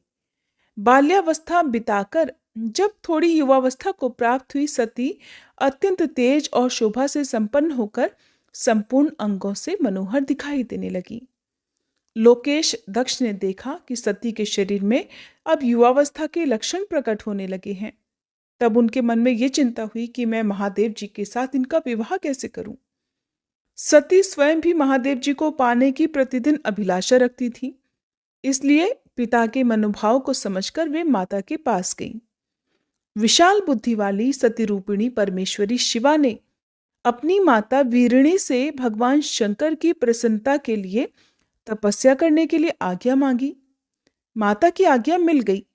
बाल्यावस्था बिताकर जब थोड़ी युवावस्था को प्राप्त हुई सती अत्यंत तेज और शोभा से संपन्न होकर संपूर्ण अंगों से मनोहर दिखाई देने लगी। लोकेश दक्ष ने देखा कि सती के शरीर में अब युवावस्था के लक्षण प्रकट होने लगे हैं। तब उनके मन में ये चिंता हुई कि मैं महादेव जी के साथ इनका विवाह कैसे करूं। सती स्वयं भी महादेव जी को पाने की प्रतिदिन अभिलाषा रखती थी, इसलिए पिता के मनोभाव को समझकर वे माता के पास गईं। विशाल बुद्धि वाली सती रूपिणी परमेश्वरी शिवा ने अपनी माता वीरिणी से भगवान शंकर की प्रसन्नता के लिए तपस्या करने के लिए आज्ञा मांगी। माता की आज्ञा मिल गई,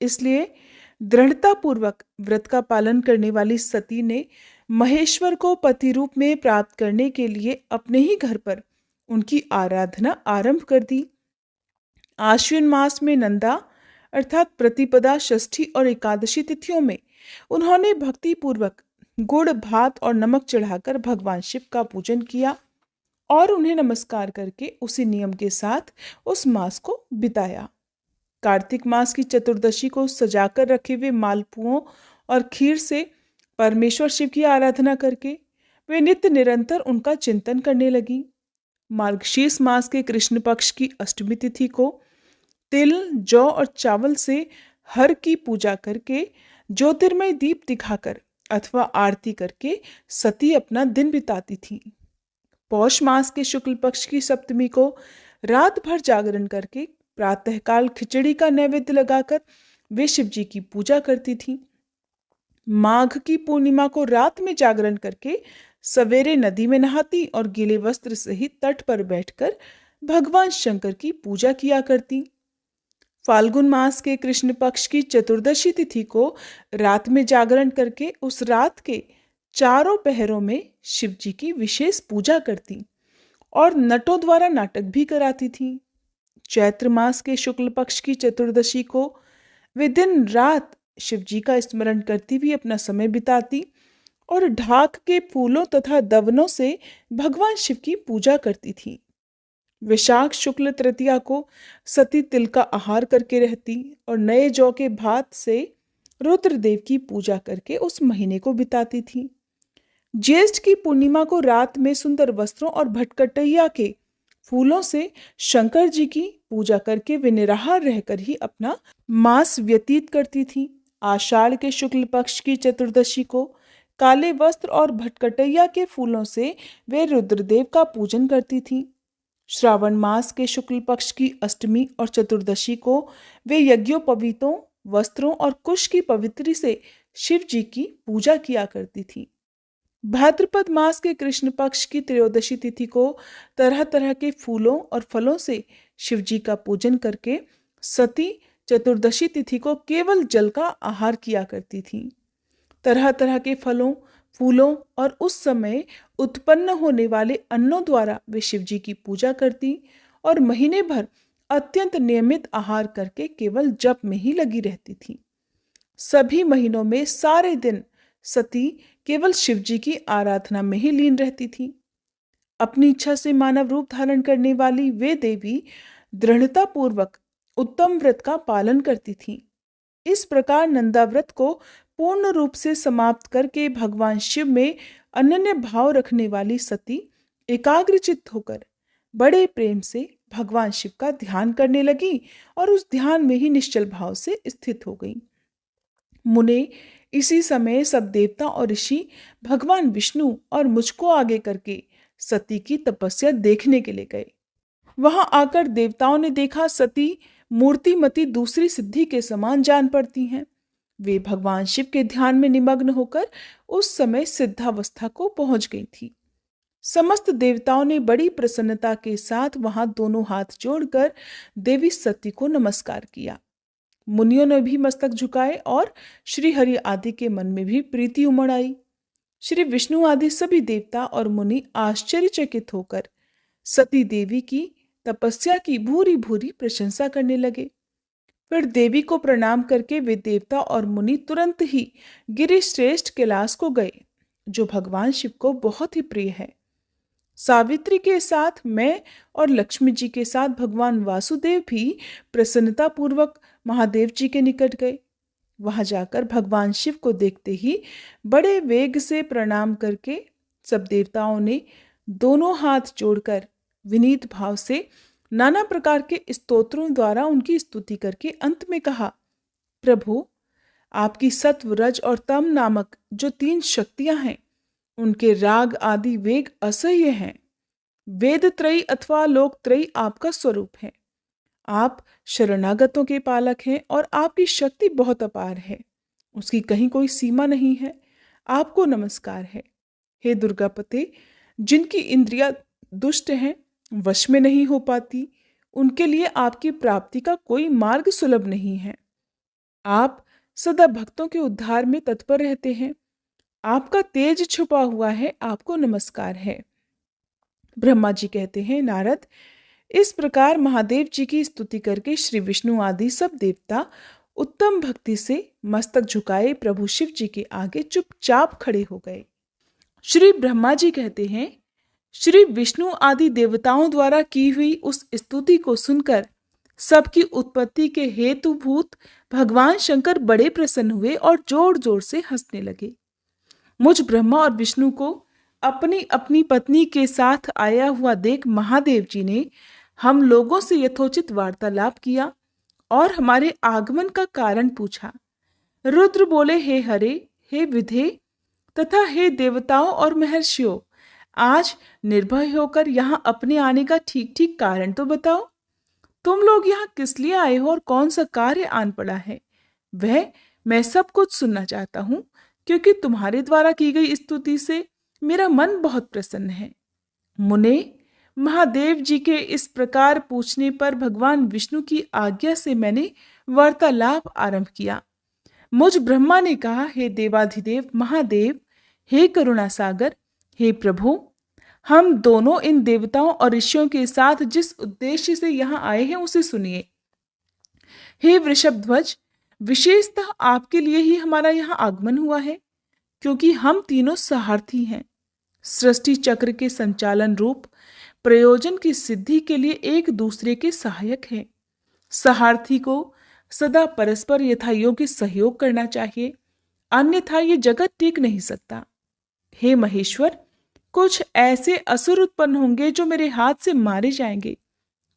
इसलिए दृढ़ता पूर्वक व्रत का पालन करने वाली सती ने महेश्वर को पति रूप में प्राप्त करने के लिए अपने ही घर पर उनकी आराधना आरंभ कर दी। आश्विन मास में नंदा अर्थात प्रतिपदा, षष्ठी और एकादशी तिथियों में उन्होंने भक्ति पूर्वक गुड़, भात और नमक चढ़ाकर भगवान शिव का पूजन किया और उन्हें नमस्कार करके उसी नियम के साथ उस मास को बिताया। कार्तिक मास की चतुर्दशी को सजाकर रखे हुए मालपुओं और खीर से परमेश्वर शिव की आराधना करके वे नित्य निरंतर उनका चिंतन करने लगी। मार्गशीर्ष मास के कृष्ण पक्ष की अष्टमी तिथि को तिल, जौ और चावल से हर की पूजा करके ज्योतिर्मय दीप दिखाकर अथवा आरती करके सती अपना दिन बिताती थी। पौष मास के शुक्ल पक्ष की सप्तमी को रात भर जागरण करके प्रातःकाल खिचड़ी का नैवेद्य लगाकर वे शिव जी की पूजा करती थी। माघ की पूर्णिमा को रात में जागरण करके सवेरे नदी में नहाती और गीले वस्त्र सहित तट पर बैठकर भगवान शंकर की पूजा किया करती। फाल्गुन मास के कृष्ण पक्ष की चतुर्दशी तिथि को रात में जागरण करके उस रात के चारों पहरों में शिव जी की विशेष पूजा करती और नटों द्वारा नाटक भी कराती थी। चैत्र मास के शुक्ल पक्ष की चतुर्दशी को वे दिन रात शिव जी का स्मरण करती हुई अपना समय बिताती और ढाक के फूलों तथा दवनों से भगवान शिव की पूजा करती थी। वैशाख शुक्ल तृतीया को सती तिल का आहार करके रहती और नए जौ के भात से रुद्रदेव की पूजा करके उस महीने को बिताती थी। ज्येष्ठ की पूर्णिमा को रात में सुंदर वस्त्रों और भटकटैया के फूलों से शंकर जी की पूजा करके वे निराहार रहकर ही अपना मास व्यतीत करती थी। आषाढ़ के शुक्ल पक्ष की चतुर्दशी को काले वस्त्र और भटकटैया के फूलों से वे रुद्रदेव का पूजन करती थी। श्रावण मास के शुक्ल पक्ष की अष्टमी और चतुर्दशी को वे यज्ञोपवीतों, वस्त्रों और कुश की पवित्री से शिव जी की पूजा किया करती थी। भाद्रपद मास के कृष्ण पक्ष की त्रयोदशी तिथि को तरह तरह के फूलों और फलों से शिव जी का पूजन करके सती चतुर्दशी तिथि को केवल जल का आहार किया करती थी। तरह तरह के फलों, फूलों और उस समय उत्पन्न होने वाले अन्नों द्वारा वे शिव जी की पूजा करती और महीने भर अत्यंत नियमित आहार करके केवल जप में ही लगी रहती थी। सभी महीनों में सारे दिन सती केवल शिव जी की आराधना में ही लीन रहती थी। अपनी इच्छा से मानव रूप धारण करने वाली वे देवी दृढ़ता पूर्वक उत्तम व्रत का पालन करती थी। इस प्रकार नंदा व्रत को पूर्ण रूप से समाप्त करके भगवान शिव में अनन्य भाव रखने वाली सती एकाग्रचित्त होकर बड़े प्रेम से भगवान शिव का ध्यान करने लगी और उस ध्यान में ही निश्चल भाव से स्थित हो गई। मुने इसी समय सब देवता और ऋषि भगवान विष्णु और मुझको आगे करके सती की तपस्या देखने के लिए गए। वहां आकर देवताओं ने देखा सती मूर्तिमती दूसरी सिद्धि के समान जान पड़ती हैं। वे भगवान शिव के ध्यान में निमग्न होकर उस समय सिद्धावस्था को पहुंच गई थी। समस्त देवताओं ने बड़ी प्रसन्नता के साथ वहां दोनों हाथ जोड़कर देवी सती को नमस्कार किया। मुनियों ने भी मस्तक झुकाए और श्री हरि आदि के मन में भी प्रीति उमड़ आई। श्री विष्णु आदि सभी देवता और मुनि आश्चर्यचकित होकर सती देवी की तपस्या की भूरी भूरी प्रशंसा करने लगे। फिर देवी को प्रणाम करके वे देवता और मुनि तुरंत ही गिरिश्रेष्ठ कैलाश को गए, जो भगवान शिव को बहुत ही प्रिय है। सावित्री के साथ मैं और लक्ष्मी जी के साथ भगवान वासुदेव भी प्रसन्नता पूर्वक महादेव जी के निकट गए। वहां जाकर भगवान शिव को देखते ही बड़े वेग से प्रणाम करके सब देवताओं ने दोनों हाथ जोड़कर विनीत भाव से नाना प्रकार के स्तोत्रों द्वारा उनकी स्तुति करके अंत में कहा, प्रभु आपकी सत्व, रज और तम नामक जो 3 शक्तियां हैं, उनके राग आदि वेग असह्य हैं। वेद त्रयी अथवा लोक त्रयी आपका स्वरूप है। आप शरणागतों के पालक हैं और आपकी शक्ति बहुत अपार है, उसकी कहीं कोई सीमा नहीं है। आपको नमस्कार है। हे दुर्गापते, जिनकी इंद्रियां दुष्ट हैं, वश में नहीं हो पाती, उनके लिए आपकी प्राप्ति का कोई मार्ग सुलभ नहीं है। आप सदा भक्तों के उद्धार में तत्पर रहते हैं। आपका तेज छुपा हुआ है, आपको नमस्कार है। ब्रह्मा जी कहते हैं, नारद, इस प्रकार महादेव जी की स्तुति करके श्री विष्णु आदि सब देवता उत्तम भक्ति से मस्तक झुकाए प्रभु शिव जी के आगे चुपचाप खड़े हो गए। श्री ब्रह्मा जी कहते हैं, श्री विष्णु आदि देवताओं द्वारा की हुई उस स्तुति को सुनकर सबकी उत्पत्ति के हेतुभूत भगवान शंकर बड़े प्रसन्न हुए और जोर जोर से हंसने लगे। मुझ ब्रह्मा और विष्णु को अपनी अपनी पत्नी के साथ आया हुआ देख महादेव जी ने हम लोगों से यथोचित वार्तालाप किया और हमारे आगमन का कारण पूछा। रुद्र बोले, हे हरे, हे विधे तथा हे देवताओं और महर्षियों, आज निर्भय होकर यहाँ अपने आने का ठीक ठीक कारण तो बताओ। तुम लोग यहाँ किस लिए आए हो और कौन सा कार्य आन पड़ा है, वह मैं सब कुछ सुनना चाहता हूँ, क्योंकि तुम्हारे द्वारा की गई स्तुति से मेरा मन बहुत प्रसन्न है। मुने, महादेव जी के इस प्रकार पूछने पर भगवान विष्णु की आज्ञा से मैंने वार्तालाप आरंभ किया। मुझ ब्रह्मा ने कहा, हे देवाधिदेव महादेव, हे करुणा सागर, हे प्रभु, हम दोनों इन देवताओं और ऋषियों के साथ जिस उद्देश्य से यहाँ आए हैं उसे सुनिए। हे वृषभध्वज, विशेषतः आपके लिए ही हमारा यहाँ आगमन हुआ है, क्योंकि हम तीनों सारथी हैं। सृष्टि चक्र के संचालन रूप प्रयोजन की सिद्धि के लिए एक दूसरे के सहायक हैं। सारथी को सदा परस्पर यथायोग्य सहयोग करना चाहिए, अन्यथा ये जगत टिक नहीं सकता। हे महेश्वर, कुछ ऐसे असुर उत्पन्न होंगे जो मेरे हाथ से मारे जाएंगे,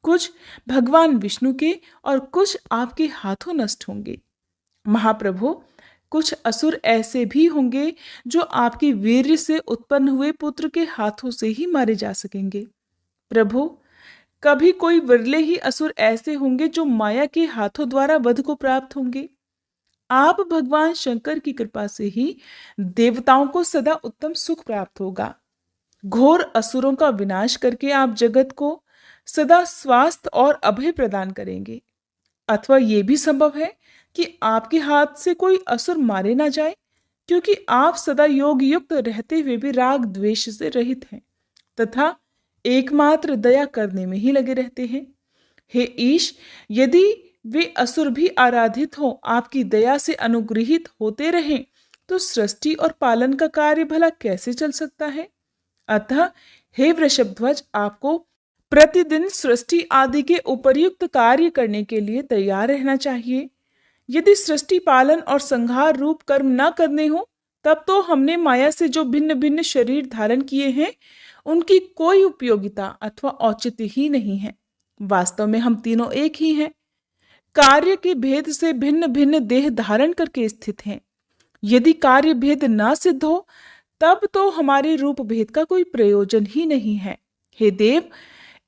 कुछ भगवान विष्णु के और कुछ आपके हाथों नष्ट होंगे। महाप्रभु, कुछ असुर ऐसे भी होंगे जो आपकी वीर्य से उत्पन्न हुए पुत्र के हाथों से ही मारे जा सकेंगे। प्रभु, कभी कोई विरले ही असुर ऐसे होंगे जो माया के हाथों द्वारा वध को प्राप्त होंगे। आप भगवान शंकर की कृपा से ही देवताओं को सदा उत्तम सुख प्राप्त होगा। घोर असुरों का विनाश करके आप जगत को सदा स्वास्थ्य और अभय प्रदान करेंगे। अथवा ये भी संभव है कि आपके हाथ से कोई असुर मारे ना जाए, क्योंकि आप सदा योग युक्त रहते हुए भी राग द्वेष से रहित हैं तथा एकमात्र दया करने में ही लगे रहते हैं। हे ईश, यदि वे असुर भी आराधित हो आपकी दया से अनुग्रहित होते रहें, तो सृष्टि और पालन का कार्य भला कैसे चल सकता है। अतः हे वृषभध्वज, आपको प्रतिदिन सृष्टि आदि के उपर्युक्त कार्य करने के लिए तैयार रहना चाहिए। यदि सृष्टि पालन और संहार रूप कर्म न करने हो, तब तो हमने माया से जो भिन्न भिन्न शरीर धारण किए हैं, उनकी कोई उपयोगिता अथवा औचित्य ही नहीं है। वास्तव में हम तीनों एक ही हैं, कार्य के भेद से भिन्न भिन्न देह धारण करके स्थित हैं। यदि कार्य भेद न सिद्ध हो, तब तो हमारे रूप भेद का कोई प्रयोजन ही नहीं है। हे देव,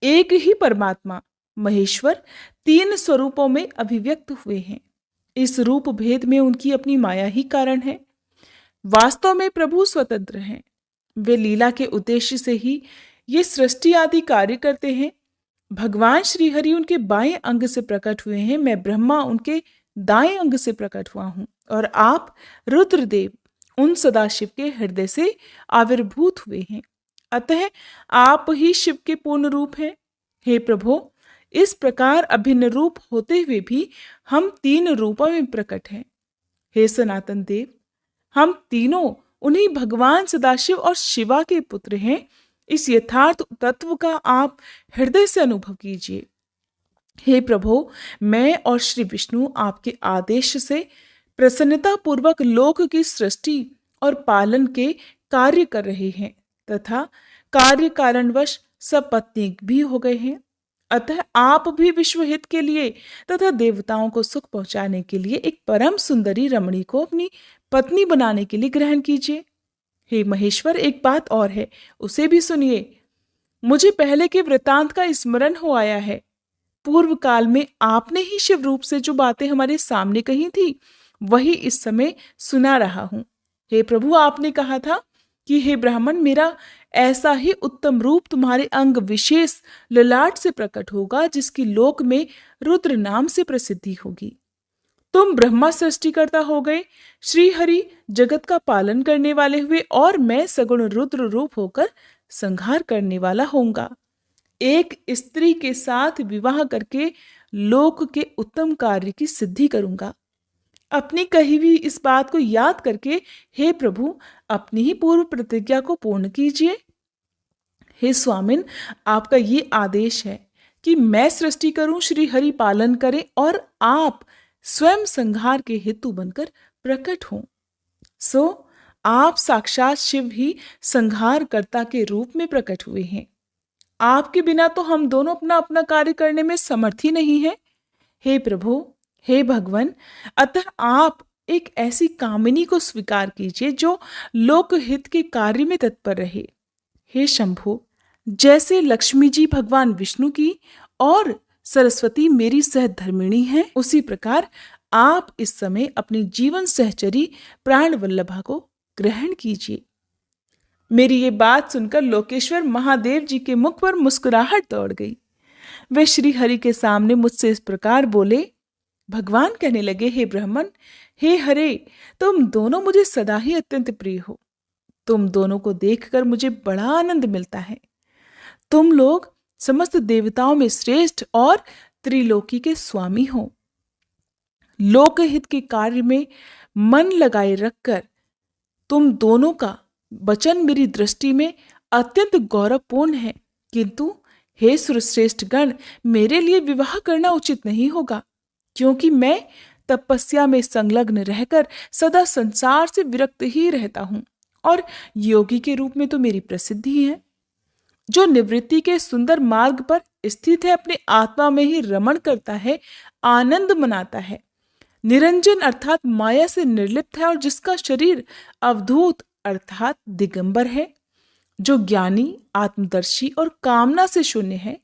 एक ही परमात्मा महेश्वर 3 स्वरूपों में अभिव्यक्त हुए हैं। इस रूप भेद में उनकी अपनी माया ही कारण है। वास्तव में प्रभु स्वतंत्र हैं। वे लीला के उद्देश्य से ही ये सृष्टि आदि कार्य करते हैं। भगवान श्रीहरि उनके बाएं अंग से प्रकट हुए हैं, मैं ब्रह्मा उनके दाएं अंग से प्रकट हुआ हूं, और आप रुद्रदेव उन सदाशिव के हृदय से आविर्भूत हुए हैं। अतः आप ही शिव के पूर्ण रूप हैं। हे प्रभु, इस प्रकार अभिन्न रूप होते हुए भी हम 3 रूपों में प्रकट हैं। हे सनातन देव, हम तीनों उन्हीं भगवान सदाशिव और शिवा के पुत्र हैं। इस यथार्थ तत्व का आप हृदय से अनुभव कीजिए। हे प्रभु, मैं और श्री विष्णु आपके आदेश से प्रसन्नता पूर्वक लोक की सृष्टि और पालन के कार्य कर रहे हैं तथा कार्य कारणवश सपत्नीक भी हो गए हैं। अतः आप भी विश्व हित के लिए तथा देवताओं को सुख पहुंचाने के लिए एक परम सुंदरी रमणी को अपनी पत्नी बनाने के लिए ग्रहण कीजिए। हे महेश्वर, एक बात और है, उसे भी सुनिए। मुझे पहले के वृतांत का स्मरण हो आया है। पूर्व काल में आपने ही शिव रूप से जो बातें हमारे सामने कही थी, वही इस समय सुना रहा हूं। हे प्रभु, आपने कहा था कि हे ब्राह्मण, मेरा ऐसा ही उत्तम रूप तुम्हारे अंग विशेष ललाट से प्रकट होगा जिसकी लोक में रुद्र नाम से प्रसिद्धि होगी। तुम ब्रह्मा सृष्टिकर्ता हो गए, श्री हरि जगत का पालन करने वाले हुए, और मैं सगुण रुद्र रूप होकर संहार करने वाला होऊंगा। एक स्त्री के साथ विवाह करके लोक के उत्तम कार्य की सिद्धि करूंगा। अपनी कही हुई इस बात को याद करके हे प्रभु, अपनी ही पूर्व प्रतिज्ञा को पूर्ण कीजिए। हे स्वामिन, आपका ये आदेश है कि मैं सृष्टि करूं, श्री हरि पालन करें और आप स्वयं संहार के हेतु बनकर प्रकट हों। सो आप साक्षात शिव ही संहारकर्ता के रूप में प्रकट हुए हैं। आपके बिना तो हम दोनों अपना अपना कार्य करने में समर्थ ही नहीं है। हे प्रभु, हे भगवान, अतः आप एक ऐसी कामिनी को स्वीकार कीजिए जो लोकहित के कार्य में तत्पर रहे। हे शंभु, जैसे लक्ष्मी जी भगवान विष्णु की और सरस्वती मेरी सहधर्मिणी है, उसी प्रकार आप इस समय अपनी जीवन सहचरी प्राण वल्लभा को ग्रहण कीजिए। मेरी ये बात सुनकर लोकेश्वर महादेव जी के मुख पर मुस्कुराहट दौड़ गई। वे श्री हरि के सामने मुझसे इस प्रकार बोले। भगवान कहने लगे, हे ब्राह्मण, हे हरे, तुम दोनों मुझे सदा ही अत्यंत प्रिय हो। तुम दोनों को देखकर मुझे बड़ा आनंद मिलता है। तुम लोग समस्त देवताओं में श्रेष्ठ और त्रिलोकी के स्वामी हो। लोकहित के कार्य में मन लगाए रखकर तुम दोनों का वचन मेरी दृष्टि में अत्यंत गौरवपूर्ण है, किंतु हे सुरश्रेष्ठ गण, मेरे लिए विवाह करना उचित नहीं होगा, क्योंकि मैं तपस्या में संलग्न रहकर सदा संसार से विरक्त ही रहता हूं, और योगी के रूप में तो मेरी प्रसिद्धि है। जो निवृत्ति के सुंदर मार्ग पर स्थित है, अपने आत्मा में ही रमण करता है, आनंद मनाता है, निरंजन अर्थात माया से निर्लिप्त है, और जिसका शरीर अवधूत अर्थात दिगंबर है, जो ज्ञानी, आत्मदर्शी और कामना से शून्य है,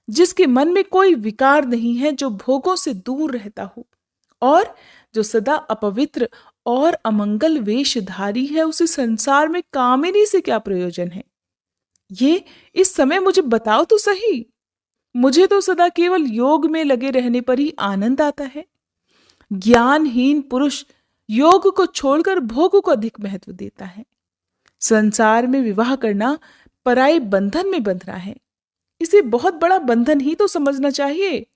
जिसके मन में कोई विकार नहीं है, जो भोगों से दूर रहता हो, और जो सदा अपवित्र और अमंगल वेशधारी है, उसे संसार में कामिनी से क्या प्रयोजन है? ये इस समय मुझे बताओ तो सही। मुझे तो सदा केवल योग में लगे रहने पर ही आनंद आता है। ज्ञानहीन पुरुष योग को छोड़कर भोग को अधिक महत्व देता है। संसार में विवाह करना पराये बंधन में बंधना है। इसे बहुत बड़ा बंधन ही तो समझना चाहिए।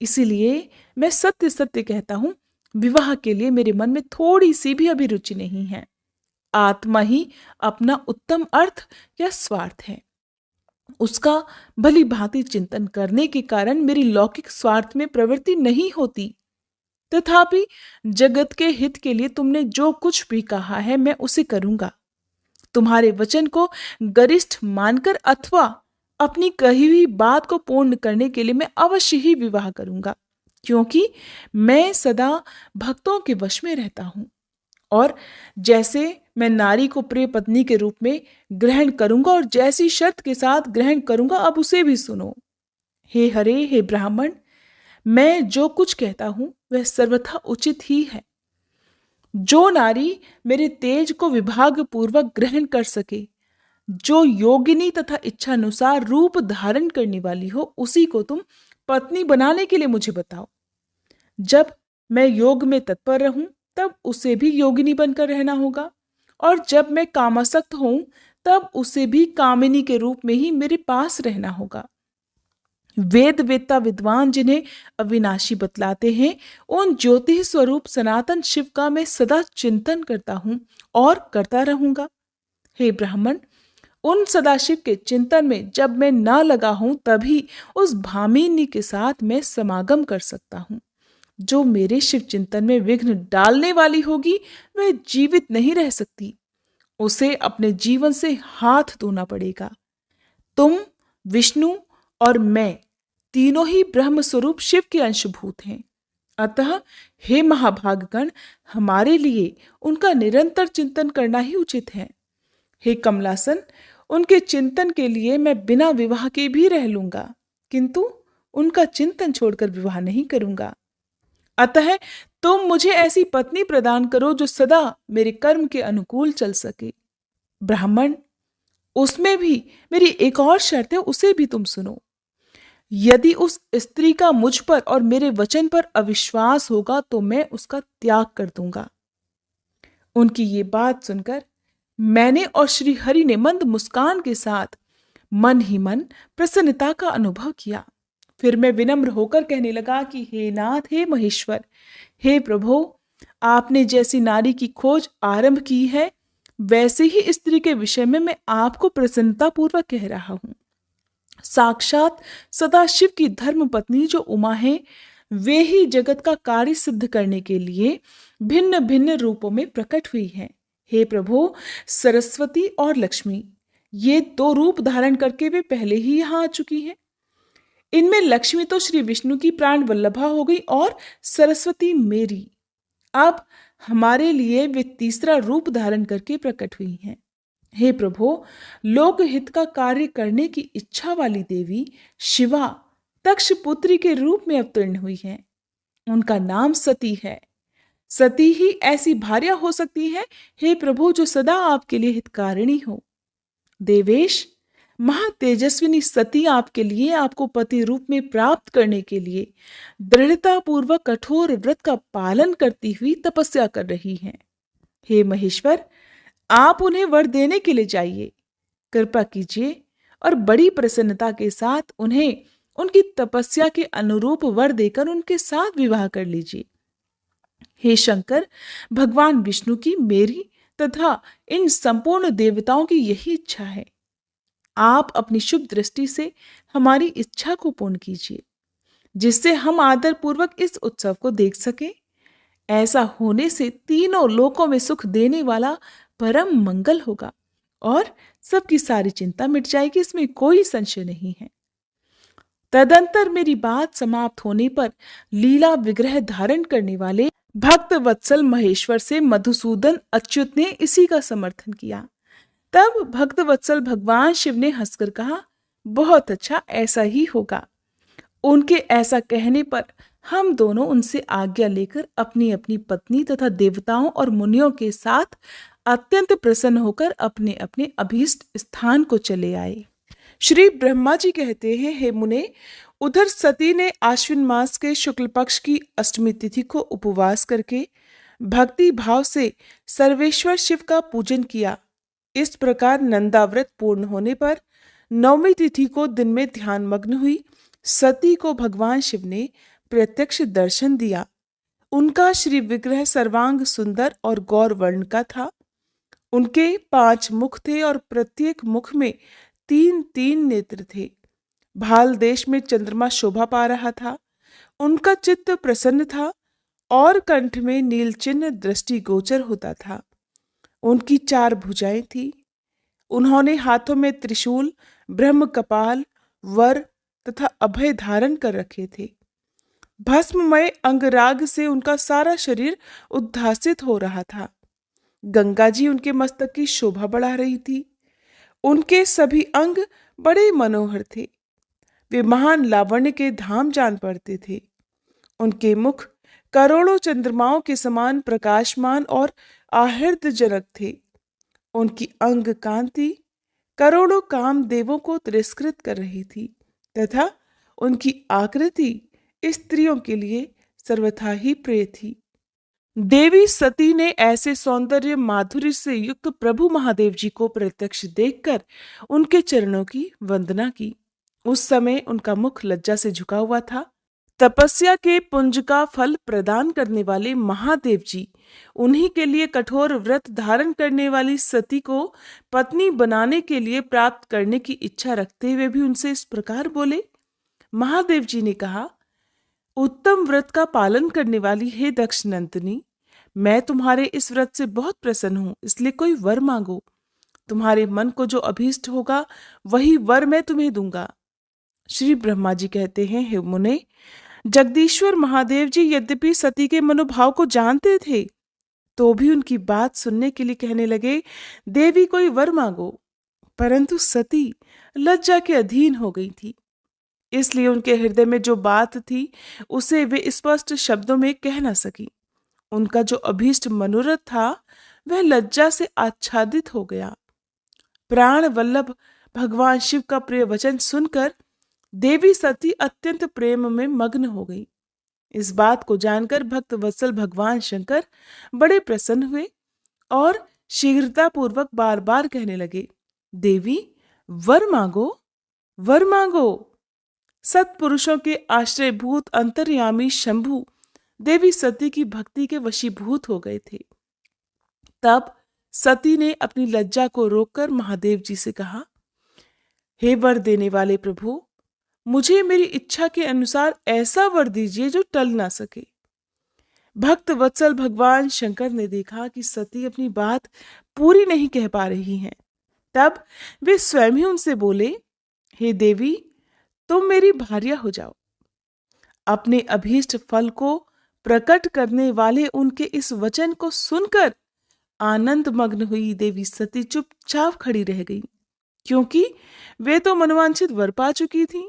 इसीलिए मैं सत्य सत्य कहता हूं, विवाह के लिए मेरे मन में थोड़ी सी भी अभिरुचि नहीं है। आत्मा ही अपना उत्तम अर्थ या स्वार्थ है। उसका भली भांति चिंतन करने के कारण मेरी लौकिक स्वार्थ में प्रवृत्ति नहीं होती। तथापि जगत के हित के लिए तुमने जो कुछ भी कहा है, मैं उसे करूंगा। तुम्हारे वचन को गरिष्ठ मानकर अथवा अपनी कही हुई बात को पूर्ण करने के लिए मैं अवश्य ही विवाह करूंगा, क्योंकि मैं सदा भक्तों के वश में रहता हूं, और जैसे मैं नारी को प्रिय पत्नी के रूप में ग्रहण करूंगा और जैसी शर्त के साथ ग्रहण करूंगा, अब उसे भी सुनो। हे हरे, हे ब्राह्मण, मैं जो कुछ कहता हूं वह सर्वथा उचित ही है। जो नारी मेरे तेज को विभाग पूर्वक ग्रहण कर सके, जो योगिनी तथा इच्छानुसार रूप धारण करने वाली हो, उसी को तुम पत्नी बनाने के लिए मुझे बताओ। जब मैं योग में तत्पर रहूं, तब उसे भी योगिनी बनकर रहना होगा, और जब मैं कामासक्त हूं, तब उसे भी कामिनी के रूप में ही मेरे पास रहना होगा। वेद वेत्ता विद्वान जिन्हें अविनाशी बतलाते हैं, उन ज्योति स्वरूप सनातन शिव का मैं सदा चिंतन करता हूं और करता रहूंगा। हे ब्राह्मण, उन सदाशिव के चिंतन में जब मैं ना लगा हूं, तभी उस भामिनी के साथ मैं समागम कर सकता हूं। जो मेरे शिव चिंतन में विघ्न डालने वाली होगी, वह जीवित नहीं रह सकती। उसे अपने जीवन से हाथ धोना पड़ेगा। तुम, विष्णु और मैं तीनों ही ब्रह्म स्वरूप शिव के अंशभूत हैं। अतः हे महाभागगण, हमारे लिए उनका निरंतर चिंतन करना ही उचित है। हे कमलासन, उनके चिंतन के लिए मैं बिना विवाह के भी रह लूंगा, किंतु उनका चिंतन छोड़कर विवाह नहीं करूंगा। अतः तुम मुझे ऐसी पत्नी प्रदान करो जो सदा मेरे कर्म के अनुकूल चल सके। ब्राह्मण, उसमें भी मेरी एक और शर्त है, उसे भी तुम सुनो। यदि उस स्त्री का मुझ पर और मेरे वचन पर अविश्वास होगा तो मैं उसका त्याग कर दूंगा। उनकी ये बात सुनकर मैंने और श्री हरि ने मंद मुस्कान के साथ मन ही मन प्रसन्नता का अनुभव किया। फिर मैं विनम्र होकर कहने लगा कि हे नाथ, हे महेश्वर, हे प्रभु, आपने जैसी नारी की खोज आरंभ की है, वैसे ही स्त्री के विषय में मैं आपको प्रसन्नता पूर्वक कह रहा हूं। साक्षात सदाशिव की धर्म पत्नी जो उमा है, वे ही जगत का कार्य सिद्ध करने के लिए भिन्न भिन्न रूपों में प्रकट हुई हैं। हे प्रभु, सरस्वती और लक्ष्मी, ये दो रूप धारण करके वे पहले ही यहाँ आ चुकी हैं। इनमें लक्ष्मी तो श्री विष्णु की प्राण वल्लभा हो गई और सरस्वती मेरी। अब हमारे लिए वे तीसरा रूप धारण करके प्रकट हुई हैं। हे प्रभु, लोक हित का कार्य करने की इच्छा वाली देवी शिवा तक्ष पुत्री के रूप में अवतीर्ण हुई हैं। उनका नाम सती है। सती ही ऐसी भार्या हो सकती है, हे प्रभु, जो सदा आपके लिए हितकारिणी हो। देवेश, महातेजस्विनी सती आपके लिए, आपको पति रूप में प्राप्त करने के लिए दृढ़ता पूर्वक कठोर व्रत का पालन करती हुई तपस्या कर रही हैं। हे महेश्वर, आप उन्हें वर देने के लिए जाइए, कृपा कीजिए और बड़ी प्रसन्नता के साथ उन्हें उनकी तपस्या के अनुरूप वर देकर उनके साथ विवाह कर लीजिए। हे शंकर, भगवान विष्णु की, मेरी तथा इन संपूर्ण देवताओं की यही इच्छा है। आप अपनी शुभ दृष्टि से हमारी इच्छा को पूर्ण कीजिए, जिससे हम आदर पूर्वक इस उत्सव को देख सके। ऐसा होने से तीनों लोकों में सुख देने वाला परम मंगल होगा और सबकी सारी चिंता मिट जाएगी, इसमें कोई संशय नहीं है। तदंतर मेरी बात समाप्त होने पर लीला विग्रह धारण करने वाले भक्त वत्सल महेश्वर से मधुसूदन अच्युत ने इसी का समर्थन किया। तब भक्त वत्सल भगवान शिव ने हंसकर कहा, बहुत अच्छा, ऐसा ही होगा। उनके ऐसा कहने पर हम दोनों उनसे आज्ञा लेकर अपनी अपनी पत्नी तथा देवताओं और मुनियों के साथ अत्यंत प्रसन्न होकर अपने अपने अभीष्ट स्थान को चले आए। श्री ब्रह्मा जी कहते हैं, हे मुने, उधर सती ने आश्विन मास के शुक्ल पक्ष की अष्टमी तिथि को उपवास करके भक्ति भाव से सर्वेश्वर शिव का पूजन किया। इस प्रकार नंदाव्रत पूर्ण होने पर नवमी तिथि को दिन में ध्यान मग्न हुई सती को भगवान शिव ने प्रत्यक्ष दर्शन दिया। उनका श्री विग्रह सर्वांग सुंदर और गौर वर्ण का था। उनके 5 मुख थे और प्रत्येक मुख में 3-3 नेत्र थे। भाल देश में चंद्रमा शोभा पा रहा था। उनका चित्त प्रसन्न था और कंठ में नील चिन्ह दृष्टि गोचर होता था। उनकी 4 भुजाएं थी। उन्होंने हाथों में त्रिशूल, ब्रह्म कपाल, वर तथा अभय धारण कर रखे थे। भस्ममय अंगराग से उनका सारा शरीर उद्भासित हो रहा था। गंगा जी उनके मस्तक की शोभा बढ़ा रही थी। उनके सभी अंग बड़े मनोहर थे। वे महान लावण्य के धाम जान पड़ते थे। उनके मुख करोड़ों चंद्रमाओं के समान प्रकाशमान और आहृतजनक थे। उनकी अंग कांति करोड़ों कामदेवों को तिरस्कृत कर रही थी तथा उनकी आकृति स्त्रियों के लिए सर्वथा ही प्रिय थी। देवी सती ने ऐसे सौंदर्य माधुर्य से युक्त प्रभु महादेव जी को प्रत्यक्ष देखकर उनके चरणों की वंदना की। उस समय उनका मुख लज्जा से झुका हुआ था। तपस्या के पुंज का फल प्रदान करने वाले महादेव जी उन्हीं के लिए कठोर व्रत धारण करने वाली सती को पत्नी बनाने के लिए प्राप्त करने की इच्छा रखते हुए भी उनसे इस प्रकार बोले। महादेव जी ने कहा, उत्तम व्रत का पालन करने वाली हे दक्ष नंदिनी, मैं तुम्हारे इस व्रत से बहुत प्रसन्न हूं, इसलिए कोई वर मांगो। तुम्हारे मन को जो अभीष्ट होगा वही वर मैं तुम्हें दूंगा। श्री ब्रह्मा जी कहते हैं, हे मुने, जगदीश्वर महादेव जी यद्यपि सती के मनोभाव को जानते थे तो भी उनकी बात सुनने के लिए कहने लगे, देवी कोई वर मांगो। परंतु सती लज्जा के अधीन हो गई थी, इसलिए उनके हृदय में जो बात थी उसे वे स्पष्ट शब्दों में कह न सकी। उनका जो अभीष्ट मनोरथ था वह लज्जा से आच्छादित हो गया। प्राण वल्लभ भगवान शिव का प्रिय वचन सुनकर देवी सती अत्यंत प्रेम में मग्न हो गई। इस बात को जानकर भक्त वत्सल भगवान शंकर बड़े प्रसन्न हुए और शीघ्रता पूर्वक बार बार कहने लगे, देवी वर मांगो, वर मांगो। सत्पुरुषों के आश्रयभूत अंतर्यामी शंभु देवी सती की भक्ति के वशीभूत हो गए थे। तब सती ने अपनी लज्जा को रोककर महादेव जी से कहा, हे वर देने वाले प्रभु, मुझे मेरी इच्छा के अनुसार ऐसा वर दीजिए जो टल ना सके। भक्त वत्सल भगवान शंकर ने देखा कि सती अपनी बात पूरी नहीं कह पा रही हैं। तब वे स्वयं ही उनसे बोले, हे देवी, तुम मेरी भार्या हो जाओ। अपने अभीष्ट फल को प्रकट करने वाले उनके इस वचन को सुनकर आनंद मग्न हुई देवी सती चुपचाप खड़ी रह गई, क्योंकि वे तो मनोवांछित वर पा चुकी थीं।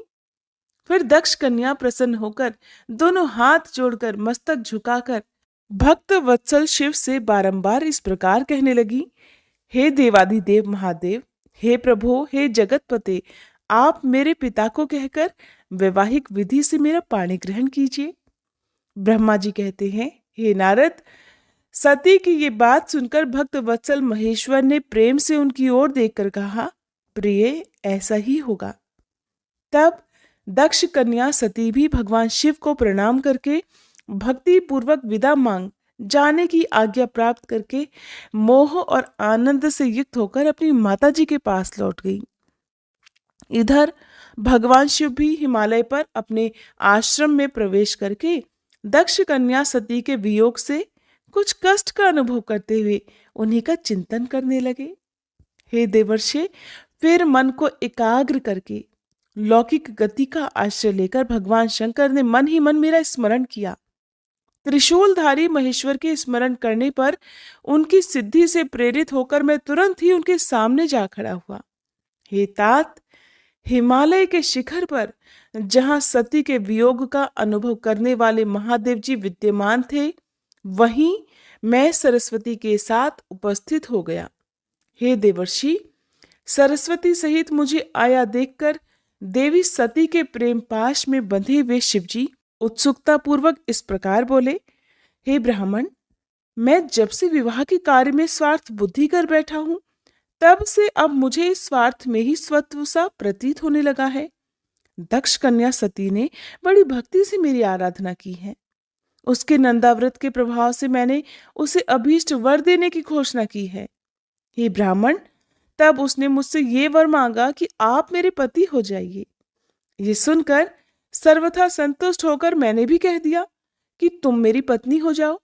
फिर दक्ष कन्या प्रसन्न होकर दोनों हाथ जोड़कर मस्तक झुकाकर भक्त वत्सल शिव से बारंबार इस प्रकार कहने लगी, हे देवाधिदेव महादेव, हे प्रभो, हे जगतपते, आप मेरे पिता को कहकर वैवाहिक विधि से मेरा पाणी ग्रहण कीजिए। ब्रह्मा जी कहते हैं, हे नारद, सती की ये बात सुनकर भक्त वत्सल महेश्वर ने प्रेम से उनकी ओर देखकर कहा, प्रिय, ऐसा ही होगा। तब दक्ष कन्या सती भी भगवान शिव को प्रणाम करके भक्ति पूर्वक विदा मांग जाने की आज्ञा प्राप्त करके मोह और आनंद से युक्त होकर अपनी माता जी के पास लौट गई। इधर भगवान शिव भी हिमालय पर अपने आश्रम में प्रवेश करके दक्ष कन्या सती के वियोग से कुछ कष्ट का अनुभव करते हुए उन्हीं का चिंतन करने लगे। हे देवर्षि, फिर मन को एकाग्र करके लौकिक गति का आश्रय लेकर भगवान शंकर ने मन ही मन मेरा स्मरण किया। त्रिशूलधारी महेश्वर के स्मरण करने पर उनकी सिद्धि से प्रेरित होकर मैं तुरंत ही उनके सामने जा खड़ा हुआ। हे तात, हिमालय के शिखर पर जहां सती के वियोग का अनुभव करने वाले महादेव जी विद्यमान थे, वहीं मैं सरस्वती के साथ उपस्थित हो गया। हे देवर्षि, सरस्वती सहित मुझे आया देखकर देवी सती के प्रेम पाश में बंधे हुए शिवजी उत्सुकता पूर्वक इस प्रकार बोले, हे ब्राह्मण, मैं जब से विवाह के कार्य में स्वार्थ बुद्धि कर बैठा हूं, तब से अब मुझे इस स्वार्थ में ही स्वत्व सा प्रतीत होने लगा है। दक्ष कन्या सती ने बड़ी भक्ति से मेरी आराधना की है। उसके नंदाव्रत के प्रभाव से मैंने उसे अभीष्ट वर देने की घोषणा की है। हे ब्राह्मण, तब उसने मुझसे ये वर मांगा कि आप मेरे पति हो जाइए। ये सुनकर सर्वथा संतुष्ट होकर मैंने भी कह दिया कि तुम मेरी पत्नी हो जाओ।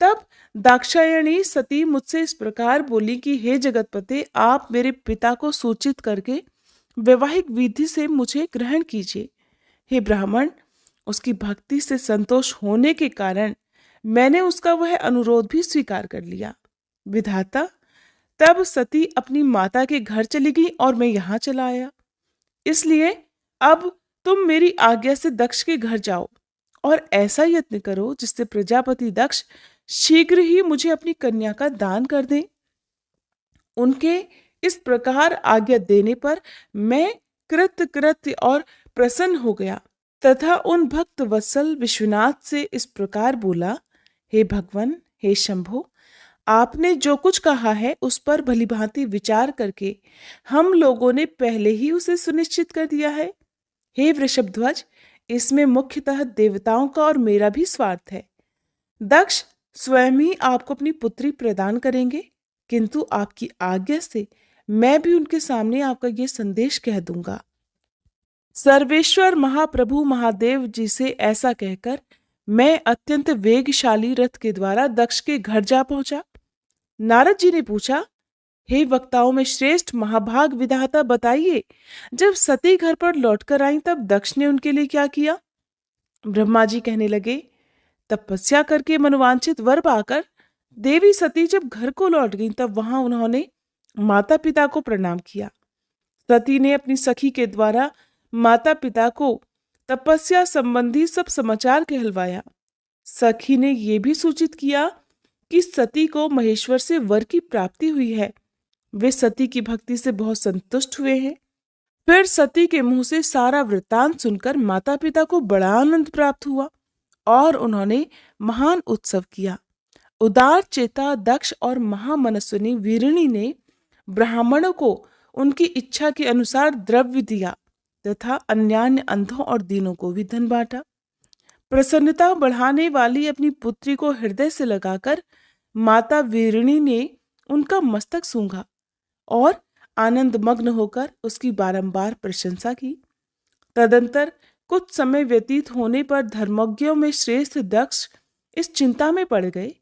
तब दाक्षायणी सती मुझसे इस प्रकार बोली कि हे जगतपते, आप मेरे पिता को सूचित करके वैवाहिक विधि से मुझे ग्रहण कीजिए। हे ब्राह्मण, उसकी भक्ति से संतोष होने के कारण मैंने उसका वह अनुरोध भी स्वीकार कर लिया। विधाता, तब सती अपनी माता के घर चली गई और मैं यहाँ चला आया। इसलिए अब तुम मेरी आज्ञा से दक्ष के घर जाओ और ऐसा यत्न करो जिससे प्रजापति दक्ष शीघ्र ही मुझे अपनी कन्या का दान कर दें। उनके इस प्रकार आज्ञा देने पर मैं कृतकृत्य और प्रसन्न हो गया तथा उन भक्त वत्सल विश्वनाथ से इस प्रकार बोला, हे भगवान, हे शंभो, आपने जो कुछ कहा है उस पर भलीभांति विचार करके हम लोगों ने पहले ही उसे सुनिश्चित कर दिया है। हे वृषभध्वज, इसमें मुख्यतः देवताओं का और मेरा भी स्वार्थ है। दक्ष स्वयं ही आपको अपनी पुत्री प्रदान करेंगे, किंतु आपकी आज्ञा से मैं भी उनके सामने आपका ये संदेश कह दूंगा। सर्वेश्वर महाप्रभु महादेव जी से ऐसा कहकर मैं अत्यंत वेगशाली रथ के द्वारा दक्ष के घर जा पहुंचा। नारद जी ने पूछा, हे वक्ताओं में श्रेष्ठ महाभाग विधाता, बताइए, जब सती घर पर लौटकर आई तब दक्ष ने उनके लिए क्या किया? ब्रह्मा जी कहने लगे, तपस्या करके मनोवांछित वर पाकर देवी सती जब घर को लौट गई तब वहां उन्होंने माता पिता को प्रणाम किया। सती ने अपनी सखी के द्वारा माता पिता को तपस्या संबंधी सब समाचार कहलवाया। सखी ने यह भी सूचित किया कि सती को महेश्वर से वर की प्राप्ति हुई है। वे सती की भक्ति से बहुत संतुष्ट हुए हैं। फिर सती के मुंह से सारा वृत्तांत सुनकर माता पिता को बड़ा आनंद प्राप्त हुआ और उन्होंने महान उत्सव किया। उदार चेता दक्ष और महामनस्विनी वीरिणी ने ब्राह्मणों को उनकी इच्छा के अनुसार द्रव्य दिया तथा अन्यान्य अंधों और दीनों को भी धन बांटा। प्रसन्नता बढ़ाने वाली अपनी पुत्री को हृदय से लगाकर माता वीरिणी ने उनका मस्तक सूंघा और आनंद मग्न होकर उसकी बारंबार प्रशंसा की। तदंतर कुछ समय व्यतीत होने पर धर्मज्ञों में श्रेष्ठ दक्ष इस चिंता में पड़ गए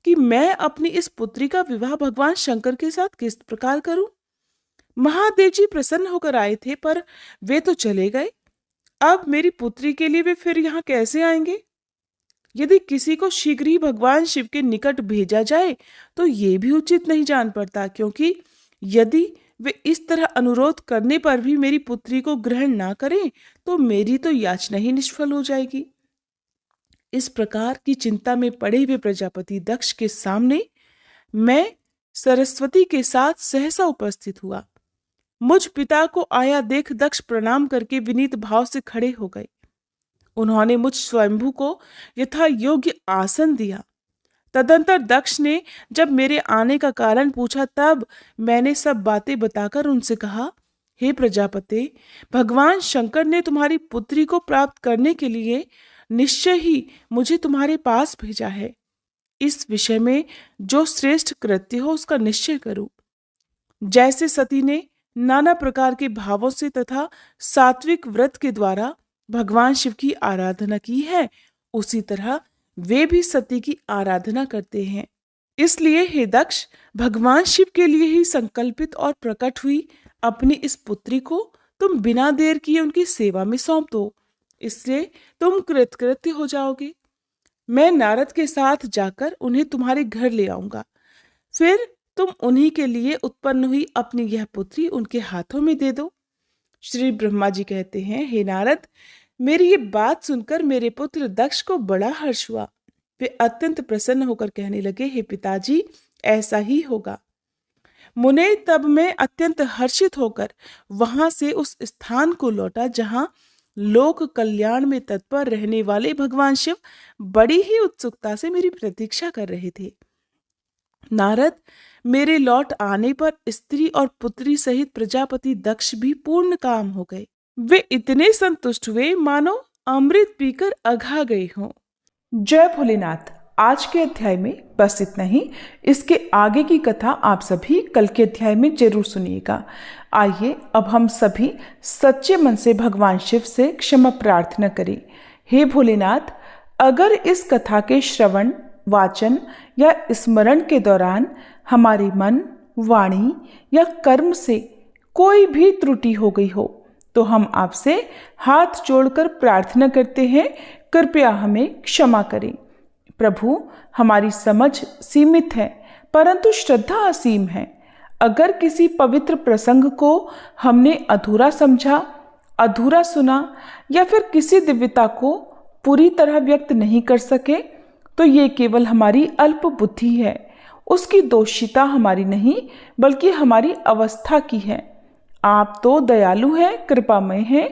कि मैं अपनी इस पुत्री का विवाह भगवान शंकर के साथ किस प्रकार करूं। महादेव जी प्रसन्न होकर आए थे पर वे तो चले गए। अब मेरी पुत्री के लिए वे फिर यहाँ कैसे आएंगे? यदि किसी को शीघ्र ही भगवान शिव के निकट भेजा जाए तो ये भी उचित नहीं जान पड़ता, क्योंकि यदि वे इस तरह अनुरोध करने पर भी मेरी पुत्री को ग्रहण ना करें तो मेरी तो याचना ही निष्फल हो जाएगी। इस प्रकार की चिंता में पड़े हुए प्रजापति दक्ष के सामने मैं सरस्वती के साथ सहसा उपस्थित हुआ। मुझ पिता को आया देख दक्ष प्रणाम करके विनीत भाव से खड़े हो गए। उन्होंने मुझ स्वयंभू को यथा योग्य आसन दिया। तदंतर दक्ष ने जब मेरे आने का कारण पूछा तब मैंने सब बातें बताकर उनसे कहा, हे प्रजापते, भगवान शंकर ने तुम्हारी पुत्री को प्राप्त करने के लिए निश्चय ही मुझे तुम्हारे पास भेजा है। इस विषय में जो श्रेष्ठ कृत्य हो उसका निश्चय करो। जैसे सती ने नाना प्रकार के भावों से तथा सात्विक व्रत के द्वारा भगवान शिव की आराधना की है, उसी तरह वे भी सती की आराधना करते हैं। इसलिए हे दक्ष, भगवान शिव के लिए ही संकल्पित और प्रकट हुई अपनी इस पुत्री को तुम बिना देर किए उनकी सेवा में सौंप दो। इससे तुम कृतकृत्य हो जाओगे। मैं नारद के साथ जाकर उन्हें तुम्हारे घर ले आऊंगा। फिर तुम उन्हीं के लिए उत्पन्न हुई अपनी यह पुत्री उनके हाथों में दे दो। श्री ब्रह्मा जी कहते हैं, हे नारद, मेरी ये बात सुनकर मेरे पुत्र दक्ष को बड़ा हर्ष हुआ। वे अत्यंत प्रसन्न होकर कहने लगे, हे पिताजी, ऐसा ही होगा। मुने, तब मैं अत्यंत हर्षित होकर वहां से उस स्थान को लौटा जहां लोक कल्याण में तत्पर रहने वाले भगवान शिव बड़ी ही उत्सुकता से मेरी प्रतीक्षा कर रहे थे। नारद, मेरे लौट आने पर स्त्री और पुत्री सहित प्रजापति दक्ष भी पूर्ण काम हो गए। वे इतने संतुष्ट हुए मानो अमृत पीकर अघा गए हों। जय भोलेनाथ। आज के अध्याय में बस इतना ही। इसके आगे की कथा आप सभी कल के अध्याय में जरूर सुनिएगा। आइए अब हम सभी सच्चे मन से भगवान शिव से क्षमा प्रार्थना करें। हे भोलेनाथ, अगर इस कथा के श्रवण, वाचन या स्मरण के दौरान हमारे मन, वाणी या कर्म से कोई भी त्रुटि हो गई हो तो हम आपसे हाथ जोड़कर प्रार्थना करते हैं, कृपया हमें क्षमा करें। प्रभु, हमारी समझ सीमित है परंतु श्रद्धा असीम है। अगर किसी पवित्र प्रसंग को हमने अधूरा समझा, अधूरा सुना या फिर किसी दिव्यता को पूरी तरह व्यक्त नहीं कर सके तो ये केवल हमारी अल्प बुद्धि है। उसकी दोषिता हमारी नहीं बल्कि हमारी अवस्था की है। आप तो दयालु हैं, कृपामय हैं,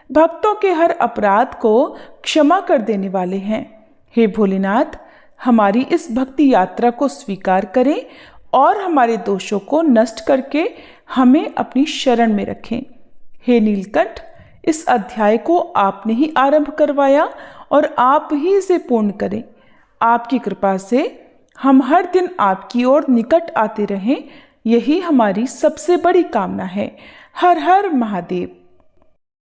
भक्तों के हर अपराध को क्षमा कर देने वाले हैं। हे भोलेनाथ, हमारी इस भक्ति यात्रा को स्वीकार करें और हमारे दोषों को नष्ट करके हमें अपनी शरण में रखें। हे नीलकंठ, इस अध्याय को आपने ही आरंभ करवाया और आप ही इसे पूर्ण करें। आपकी कृपा से हम हर दिन आपकी ओर निकट आते रहें, यही हमारी सबसे बड़ी कामना है। हर हर महादेव।